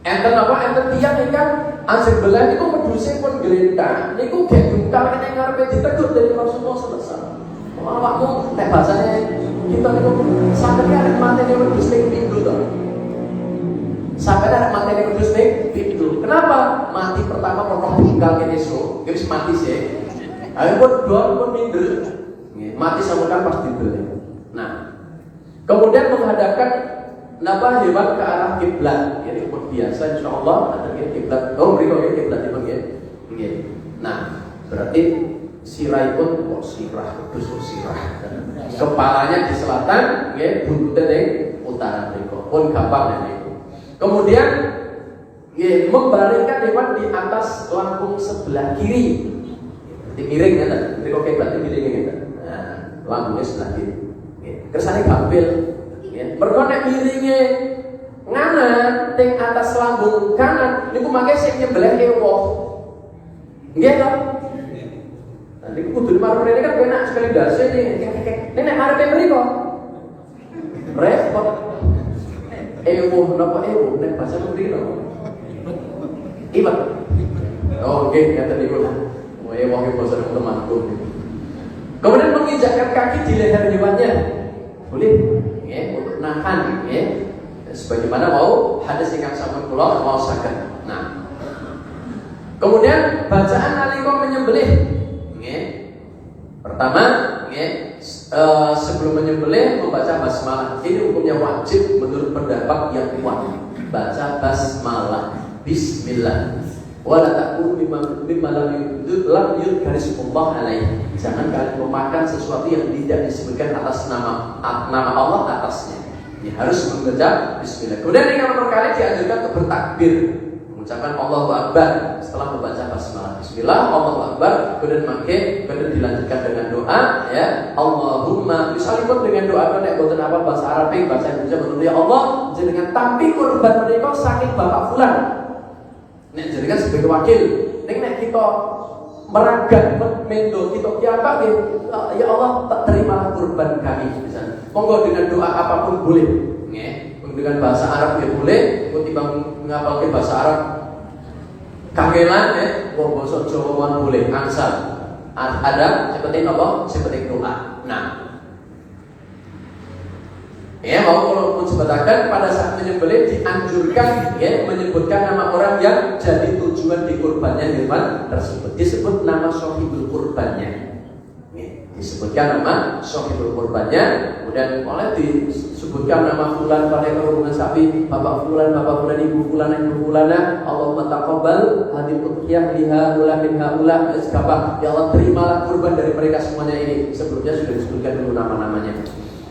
enten tiang ingkang ajeng belah niku wedhuse pun glenthang niku gek bungkal nek ngarepe ditegur dari Rasulullah sallallahu alaihi wasallam. Awakmu nek bahasane kita niku sampeyan arep matene wedhus ning pintu to. Sampeyan arep matene wedhus ning pintu. Kenapa? Mati pertama roh bungkal kene so, wis mati sih. Ayo pun minder. Mati sampeyan pas dibeleh. Nah, kemudian menghadapkan napa hewan ke arah kiblat. Jadi biasa insyaallah ada kiblat. Oh, mriko kiblat nggih. Nah, berarti sirahipun kok sirah, terus sirah. Kepalanya di selatan, nggih, buntutnya ning utara mriko. Pun gampang niku. Kemudian nggih membaringkan hewan di atas lambung sebelah kiri. Di miring ya, mriko kiblat miring ngeten. Nah, lambungnya sebelah kiri. Nggih. Kersane gampil. Mergo nek miringe nganan teng atas lambung kanan niku mangke sing nyembelih ewoh. Nggih to? Nah niku kudu marep rene kan enak sekali dase nih. Nek arepe mriko repot. Ewoh napa ewoh nek bahasa mriko? Iwak. Oh nggih ngaten niku. Oh ewoh iki basa temanku. Kemudian menginjakkan kaki di leher hewannya. Boleh? Untuk nahan sebagaimana mau hadis ingkang sampun kula waosaken. Nah, kemudian bacaan nalika menyembelih pertama sebelum menyembelih membaca basmalah. Ini hukumnya wajib menurut pendapat yang kuat. Baca basmalah, bismillah. Wala taqulu mimma lam yudhkarismullah alaihi. Jangan kalian memakan sesuatu yang tidak disebutkan atas nama Allah atasnya. Ya, harus membaca bismillah. Kemudian yang nomor kali dianjurkan untuk bertakbir, mengucapkan Allahu Akbar setelah membaca basmalah. Bismillah, Allahu Akbar. Kemudian dilanjutkan dengan doa, ya Allahumma. Misalipun dengan doa nek boten apa bahasa Arab, bahasa Indonesia betul ya Allah, jenengan tampi kurban menika saking Bapak fulan. Nek jenengan sebagai wakil, nek kita meragat mendo kita kiapa ya Allah tak terimalah kurban kami misalnya. Monggo dengan doa apapun boleh. Nggih, dengan bahasa Arab ya boleh, ketimbang ngapalke bahasa Arab kangelan wong basa Jawa boleh angsal. Ada seperti apa? Seperti doa. Nah, ya mau kalau pun sebatakan pada saat menyembelih dianjurkan menyebutkan nama orang yang jadi tujuan dikurbannya hewan tersebut, disebut nama sahibul kurbannya. Disebutkan nama sohibul kurbannya, kemudian oleh disebutkan nama fulan pada hubungan sapi, bapak fulan, ibu fulana, Allahumma taqabbal hadhihi udhiyah liha ula min haula iskaba, ya Allah terimalah kurban dari mereka semuanya ini. Sebelumnya sudah disebutkan dulu nama-namanya.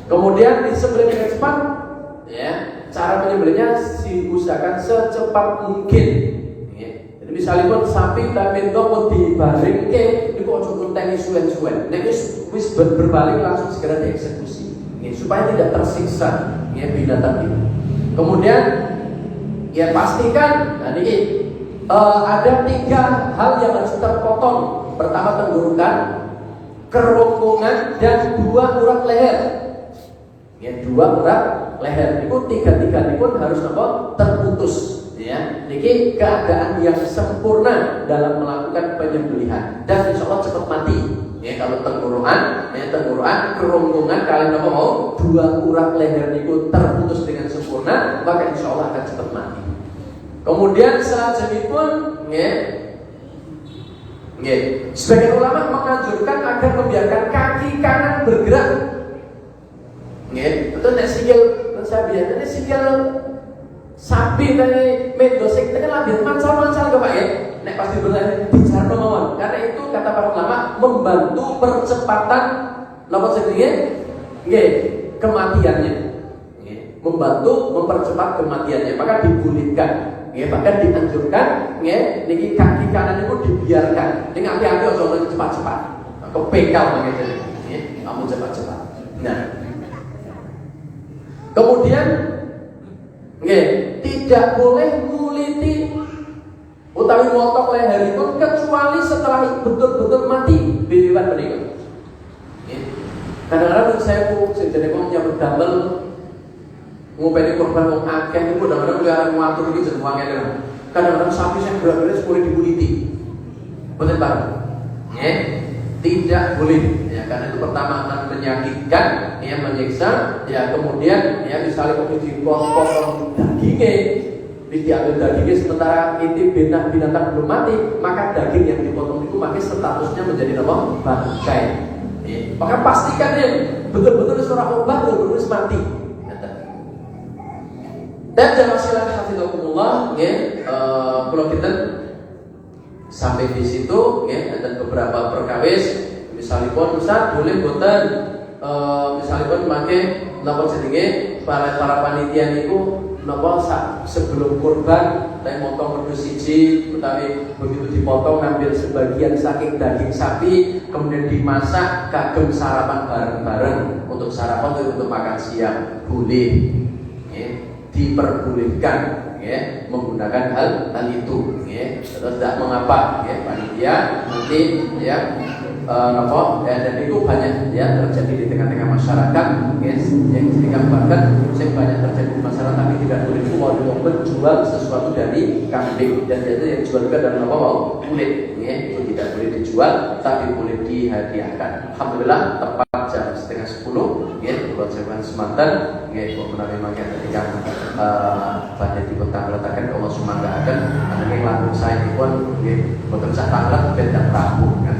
Kemudian disembelih dengan cepat, ya. Cara menyembelihnya diusahakan secepat mungkin. Jadi misalnya pun sapi tapi pun dibaringke, itu ojo ngenteni suwen-suwen. Nek wis berbalik langsung segera dieksekusi, supaya tidak tersiksa binatang itu. Kemudian ya pastikan, nah ini ada 3 hal yang harus terpotong. Pertama tenggorokan, kerongkongan, dan 2 urat leher. 2 urat leher. Itu 3-3 pun harus terputus. Ya, ini keadaan yang sempurna dalam melakukan penyembelihan, dan insya Allah cepat mati. Ya, kalau tenggorokan, kerongkongan kalian mau 2 urat leher itu terputus dengan sempurna, maka insya Allah akan cepat mati. Kemudian selanjutnya sebagian ulama menganjurkan agar membiarkan kaki kanan bergerak. Betul nek sikil, saya biasanya sikil sapi dari mendosek itu kan lebih mancal-mancal ke Pak ya. Nek pasti benar bicara mawon. Karena itu kata para ulama membantu percepatan napa jenenge? Kematiannya. Membantu mempercepat kematiannya. Maka dibolehkan, bahkan dianjurkan niki kaki kanan itu dibiarkan. Ning hati-hati aja cepat-cepat. Kepenggal mangke kamu cepat-cepat. Nah. Kemudian tidak boleh nguliti utawi motok leher itu kecuali setelah betul-betul mati bebas menika. Kadang-kadang saya jadi wong nyambut damel ngopeni korban wong akeh niku kadang-kadang kalian ngatur iki jeneng wong ngene. Kadang-kadang sapi sing berat-berat boleh dibuliti. Betul Pak? Tidak boleh ya, karena itu pertama akan menyakitkan, menyiksa, kemudian misalnya kalau dipotong dagingnya, diambil dagingnya sementara ini binatang belum mati, maka daging yang dipotong itu maka statusnya menjadi apa? Bangkai. Maka pastikan betul-betul seorang obat betul-betul mati. Dan jangan silakan hafizahumullah, kalau kita sampai di situ, ada beberapa perkawis. Misalnya Ustaz boleh boten, misalnya pakai napa jenenge para panitia niku napa sebelum kurban tapi motong wedhus siji, utawi begitu dipotong ngambil sebagian saking daging sapi kemudian dimasak kagem sarapan bareng-bareng untuk sarapan untuk makan siang boleh, diperbolehkan. Menggunakan hal itu, terus tidak mengapa, panitia nanti dan itu banyak terjadi di tengah-tengah masyarakat, yang digambarkan yang banyak terjadi di masyarakat tapi tidak boleh mau menjual sesuatu dari kambing, dan itu yang jual juga dari kulit, itu tidak boleh dijual tapi boleh dihadiahkan. Alhamdulillah tepat jam 9:30, buat saya Semantan, menawi mangke ketika pada di kota meletakkan Allah Sumanda akan ada yang langsung saya pun boten sak tanglet beda Prabu kan.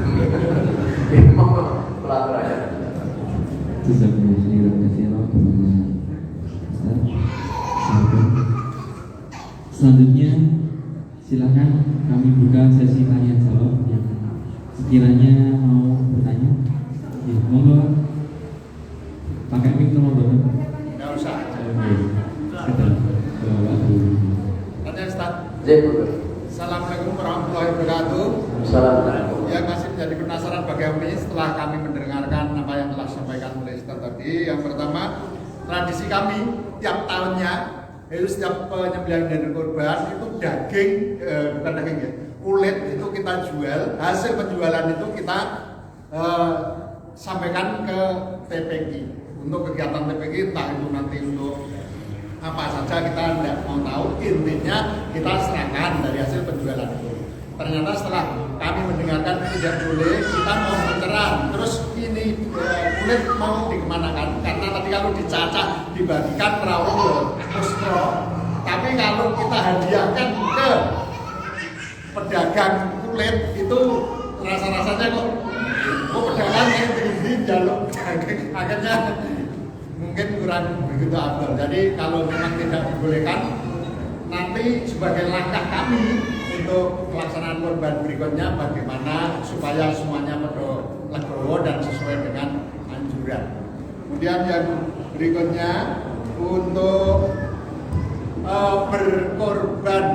Mau pelatur aja. Selanjutnya silakan kami buka sesi tanya jawab yang sekiranya mau bertanya. Ya, monggo pakai mic nomor berapa? Enggak usah. Sekedar waktu. Tanya Ustaz. Assalamualaikum warahmatullahi wabarakatuh. Assalamualaikum. Ya, masih menjadi penasaran bagaimana setelah kami mendengarkan apa yang telah disampaikan oleh Ustaz tadi. Yang pertama, tradisi kami tiap tahunnya itu setiap penyembelihan dari kurban itu daging, bukan daging ya, kulit itu kita jual. Hasil penjualan itu kita sampaikan ke TPQ untuk kegiatan TPQ, entah itu nanti untuk apa saja kita tidak mau tahu, intinya kita serahkan dari hasil penjualan itu. Ternyata setelah kami mendengarkan tidak boleh, kita mau bercerai, terus ini kulit mau dikemanakan, karena tadi kalau dicacah dibagikan perahu musro, tapi kalau kita hadiahkan ke pedagang kulit itu rasa-rasanya kok pedagang yang tinggi jaluk akhirnya mungkin kurang begitu afdol. Jadi kalau memang tidak dibolehkan, nanti sebagai langkah kami untuk pelaksanaan kurban berikutnya bagaimana supaya semuanya pada legowo dan sesuai dengan anjuran. Kemudian yang berikutnya untuk berkorban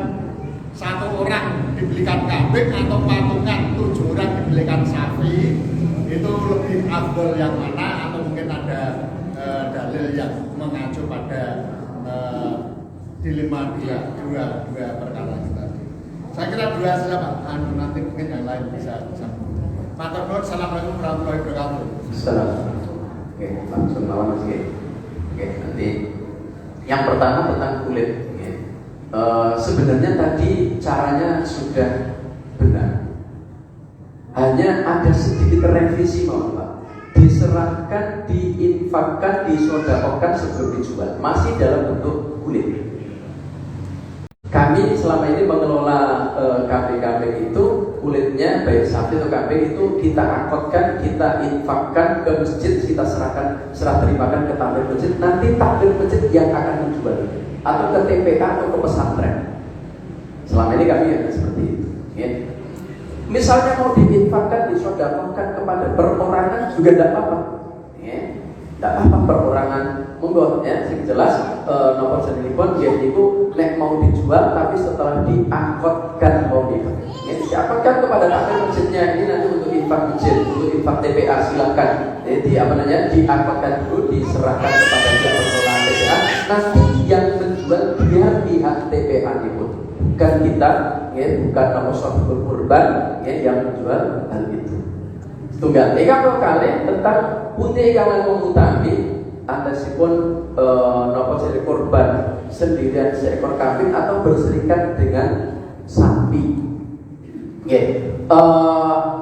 1 orang dibelikan kambing atau patungan 7 orang dibelikan sapi, itu lebih afdol yang mana, atau mungkin ada dalil yang mengacu pada dilema dua perkara itu tadi. Saya kira 2 saja Pak, nanti mungkin yang lain bisa sambung. Pak Terdor, assalamualaikum warahmatullahi wabarakatuh. Assalamualaikum. Oke, langsung lawan Mas Ki. Oke, nanti yang pertama tentang kulit. Sebenarnya tadi caranya sudah benar. Hanya ada sedikit revisi mohon Pak. Diserahkan, diinfakkan, disodakokan sebelum dijual. Masih dalam bentuk kulit. Kami selama ini mengelola kambing-kambing itu, kulitnya baik sapi atau kambing itu kita angkotkan, kita infakkan ke masjid, kita serah terimakan ke takmir masjid. Nanti takmir masjid yang akan menjual, atau ke TPA atau ke pesantren. Selama ini kami ada seperti itu. Ya. Misalnya mau diinfakkan, disodakokan kepada perorangan juga tidak apa-apa. Ya. Tidak apa-apa perorangan. Monggo ya, sing jelas nomor jenengipun ya niku nek mau dijual tapi setelah diangkotkan mau dijual. Ya, diangkotkan kepada takmir masjidnya, ini nanti untuk infak masjid, untuk infak TPA silakan. Jadi diangkotkan dulu, diserahkan kepada pihak pengelola TPA. Nanti yang menjual biar pihak TPA itu, bukan kita, ya, bukan nomor satu kurban ya, yang menjual hal itu. Tunggal. Kalau kalian tentang putih kalau mengutami Anda sipun nopo jadi korban sendirian seekor kambing atau berserikat dengan sapi.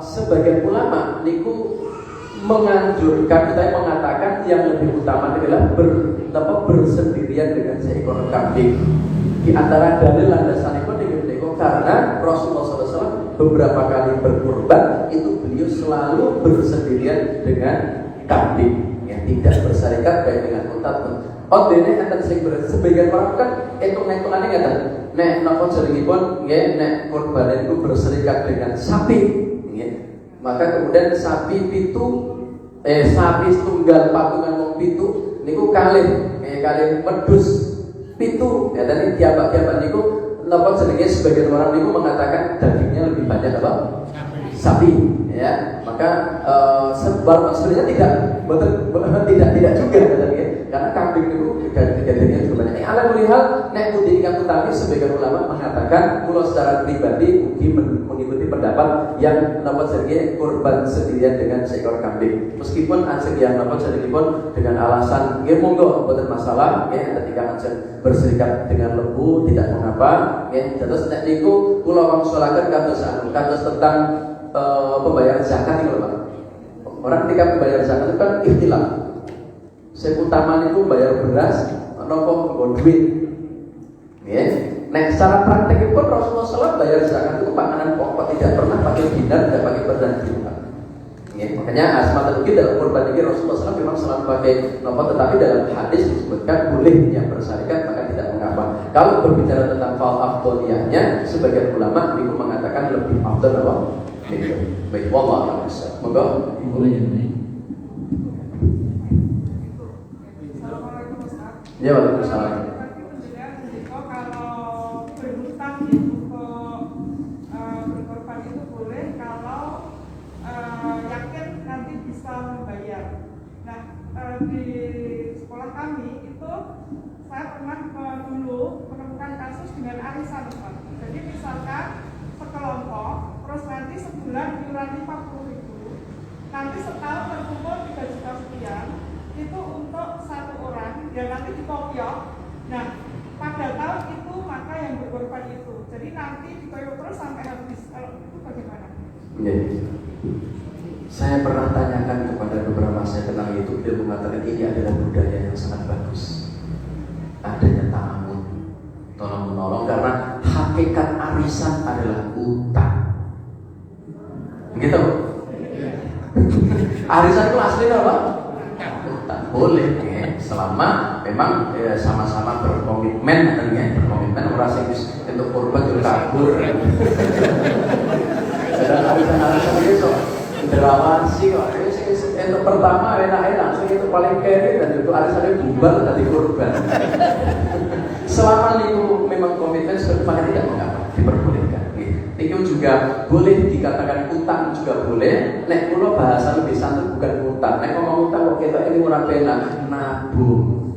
Sebagian ulama niku menganjurkan, saya mengatakan yang lebih utama adalah bersendirian dengan seekor kambing. Di antara dalil landasanipun niku karena Rasulullah SAW beberapa kali berkorban itu beliau selalu bersendirian dengan kambing. Tidak berserikat baik dengan unta. Dene enten sing sebagian orang kan hitung-hitungane ngaten. Nek napa jenengipun nggih nek korban itu berserikat dengan sapi, nggih. Maka kemudian sapi setunggal patungan wong pitu niku kalih wedhus pitu. Ya tadi tiap-tiap niku napa jenenge sebagian orang niku mengatakan dagingnya lebih banyak apa? Sapi, ya. Maka sebenarnya tidak juga katanya, karena kambing itu dagingnya juga banyak. Ala kulihal nek mudhikan utami sebagian ulama mengatakan kula secara pribadi mengikuti pendapat yang napa jenenge kurban sendirian dengan seekor kambing. Meskipun ajeng yang napa jenengipun dengan alasan nggih monggo mboten masalah nggih ketika ajeng berserikat dengan lembu tidak mengapa nggih. Terus nek niku kula wangsulaken kados tentang pembayaran zakat itu Pak. Orang ketika membayar zakat itu kan ikhtilaf. Sing utama niku bayar beras nopo nggo duit. Nggih. Nek secara praktek pun Rasulullah SAW bayar zakat itu panganan pokok, tidak pernah pakai dinar, tidak pakai per dan dirham. Nggih. Makanya asmaul qid dalam kurban ini Rasulullah SAW memang selalu pakai nopo, tetapi dalam hadis disebutkan boleh yang bersarikat maka tidak mengapa. Kalau berbicara tentang fal afdoliyahnya, sebagian ulama itu mengatakan lebih afdal apa? Baik, wallah a'lam. Monggo. Boleh ya, Nek. Ya, waalaikumsalam. Kalau berhutang untuk berkorban itu boleh kalau yakin nanti bisa membayar. Nah, di sekolah kami itu saya pernah dulu menemukan kasus dengan arisan, Pak. Jadi misalkan sekelompok, terus nanti sebulan iuran 50.000, nanti setahun terkumpul 3 juta sekian, itu untuk 1 orang, ya nanti dikopiok. Nah, pada tahun itu maka yang berkorban itu. Jadi nanti dikopiok terus sampai habis. Kalau itu bagaimana? Ya. Saya pernah tanyakan kepada beberapa saya kenal itu, dia mengatakan ini adalah budaya yang sangat bagus. Adanya ta'awun, tolong menolong, karena hakikat arisan adalah utang. Gitu. Arisan itu aslinya apa? Utang. Boleh ya, selama memang sama-sama berkomitmen berkomitmen ora sing wis entuk korban yo kabur. Sedang arisan iki so drawasi kok. Itu pertama enak-enak, itu paling kere dan itu arisannya bubar dari korban. Selama itu memang komitmen maka tidak mengapa, diperbolehkan. Itu juga boleh dikatakan utang juga boleh. Nek kula bahasa lebih santun bukan utang. Nek ngomong utang kok kita ini ora penak nabung.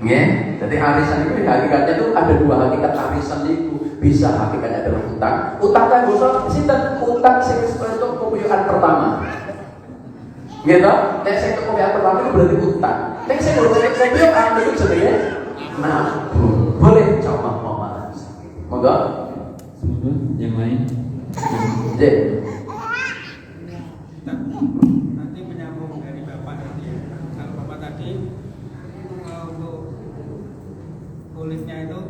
Nggih, jadi arisan itu hakikatnya itu ada dua hakikat arisan itu. Bisa hakikatnya adalah utang. Utang kan bosok sinten? Utang sing untuk pemuyukan pertama. Gitu, nek sing pemuyukan pertama itu berarti utang. Nek sing pemuyukan itu jenenge nabung. Boleh coba mama. Monggo. Semoga yang lain. Nanti menyambung dari Bapak tadi ya. Kalau Bapak tadi untuk kulitnya itu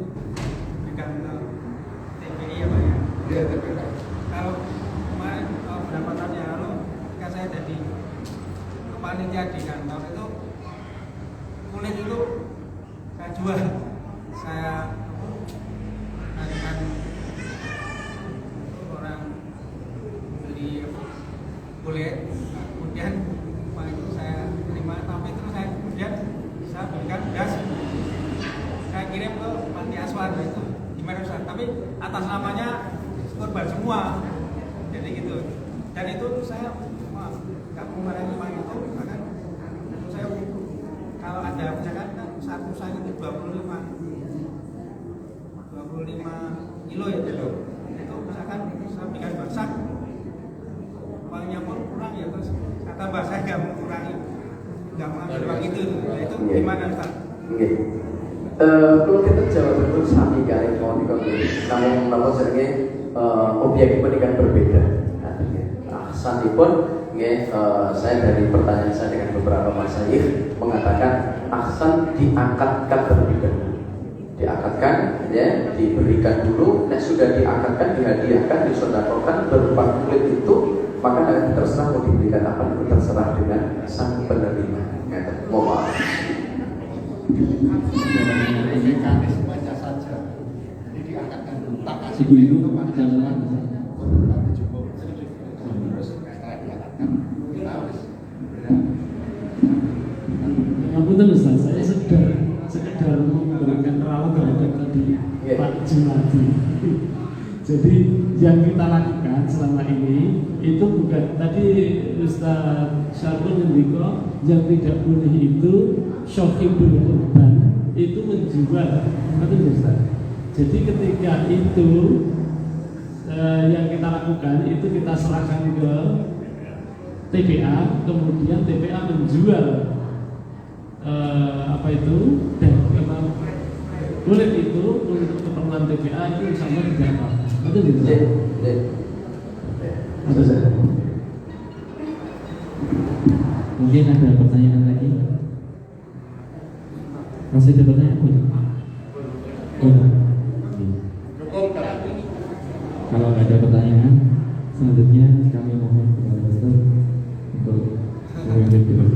berikan TPI ya Pak ya. Iya, TPI. Kalau kemarin beberapa tahun yang lalu ketika saya jadi panitia di kantor itu kulit itu saya jual, saya adakan orang beli kulit, kemudian Pak itu saya terima, tapi terus saya kemudian saya berikan gas, saya kirim ke panti asuhan itu gimana Ustaz, tapi atas namanya korban semua, jadi gitu. Dan itu saya nggak mengurangi uang itu, bahkan itu saya kalau ada misalkan satu saya itu 25 kilo ya kilo, itu misalkan saya berikan basak, uangnya pun kurang ya, terus kata mbak saya nggak mengurangi, nggak mengambil uang itu gimana Ustaz? Kalau kita jawaban itu sami kali mau namun sebenarnya objeknya kan berbeda. Ahsanipun, saya dari pertanyaan saya dengan beberapa masyayikh mengatakan ahsan diangkatkan terlebih dahulu. Diangkatkan, ya, diberikan dulu. Nah sudah diangkatkan, dihadiahkan, disodakokan berupa kulit itu, maka nanti terserah mau diberikan apa itu terserah dengan sang penerima. Mohon maaf. Mekanismenya saja. Jadi diangkatkan dulu. Tak kasih Ibu itu itu pada jalan nanti cukup. Terus setelah diangkatkan kita harus Ngapunten Ustaz, saya sekedar memberikan rawat terhadap tadi Pak Jumadi. Jadi yang kita lakukan selama ini itu bukan tadi Ustaz Syarul Ngendiko yang tidak boleh itu syokibul kurban itu menjual, betul Ustaz. Jadi ketika itu yang kita lakukan itu kita serahkan ke TPA, kemudian TPA menjual apa itu dan kulit itu untuk keperluan TPA itu insya Allah tidak apa-apa. Betul tidak? Betul saja. Mungkin ada pertanyaan lagi? Masih ada pertanyaan? Kalau nggak ada pertanyaan, selanjutnya kami mohon kepada Ustaz untuk memimpin dulu.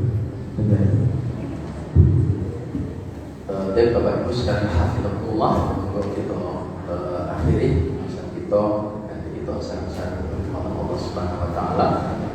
Dan Bapak Ibu sekalian hafizahullah, untuk kita akhiri kita nanti kita sama-sama berdoa Allah Subhanahu wa taala.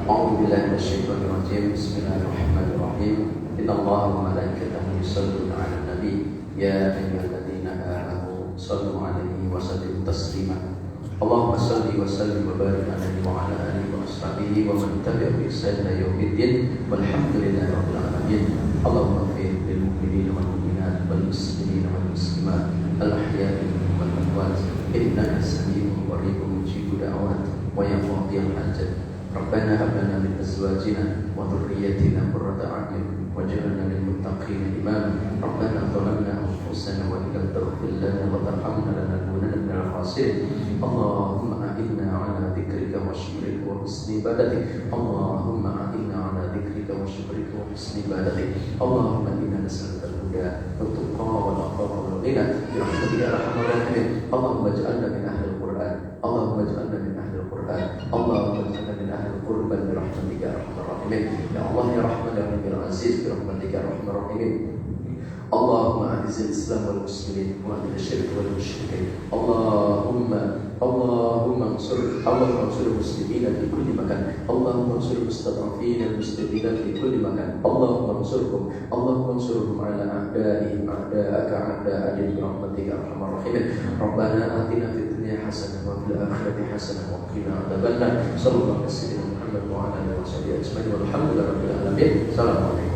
A'udzubillahi minasyaitonir rajim. Bismillahirrahmanirrahim. Innallaha wa malaikatahu yusholluna 'alan nabi ya ayyuhalladzina amanu shallu 'alaihi wa sallimu taslima. Allahumma shalli wa sallim wa barik 'alaihi wa 'ala alihi wa ashabihi wa man tabi'ahum bi ihsan ila yaumiddin. Walhamdulillahi rabbil alamin. Allahumma ighfir lil mu'minina wal mu'minat wal muslimina wal muslimat al ahya'i wal amwat innaka samii'un qaribun mujibud da'awat wa ya mu'tiyal hajat. Rabbana hab lana min azwajina wa dhurriyyatina qurrata a'yun waj'alna lil muttaqina imama. Rabbana zalamna anfusana wa in lam taghfir lana wa tarhamna lanakunanna minal khasirin. Allahumma a'inna 'ala dzikrika wa syukrika wa husni ibadatik. Allahumma a'inna 'ala dzikrika wa syukrika wa husni ibadatik. Allahumma inna nas'aluka al-huda wa tuqa wal afafa wal ghina bi rahmatika ya arhamar rahimin. Allahumma ij'alna min ahli al-Qur'an. Allahumma ij'alna min ahli al-Qur'an. Allahumma ij'alna min ahli al-qurban bi rahmatika برحمتك يا أرحم الراحمين. يا الله يا رحمن يا رحيم يا عزيز برحمتك يا أرحم الراحمين. اللهم أعز الإسلام والمسلمين وأذل الشرك والمشركين. اللهم انصر المسلمين في كل مكان. اللهم انصر المستضعفين المسلمين في كل مكان. اللهم انصرهم على أعدائهم أعداءك أعداء دين برحمتك يا أرحم الراحمين. ربنا آتنا في الدنيا حسنة وفي الآخرة حسنة وقنا عذاب النار. صلى الله على سيدنا محمد وعلى آله وصحبه أجمعين والحمد لله رب العالمين. السلام عليكم.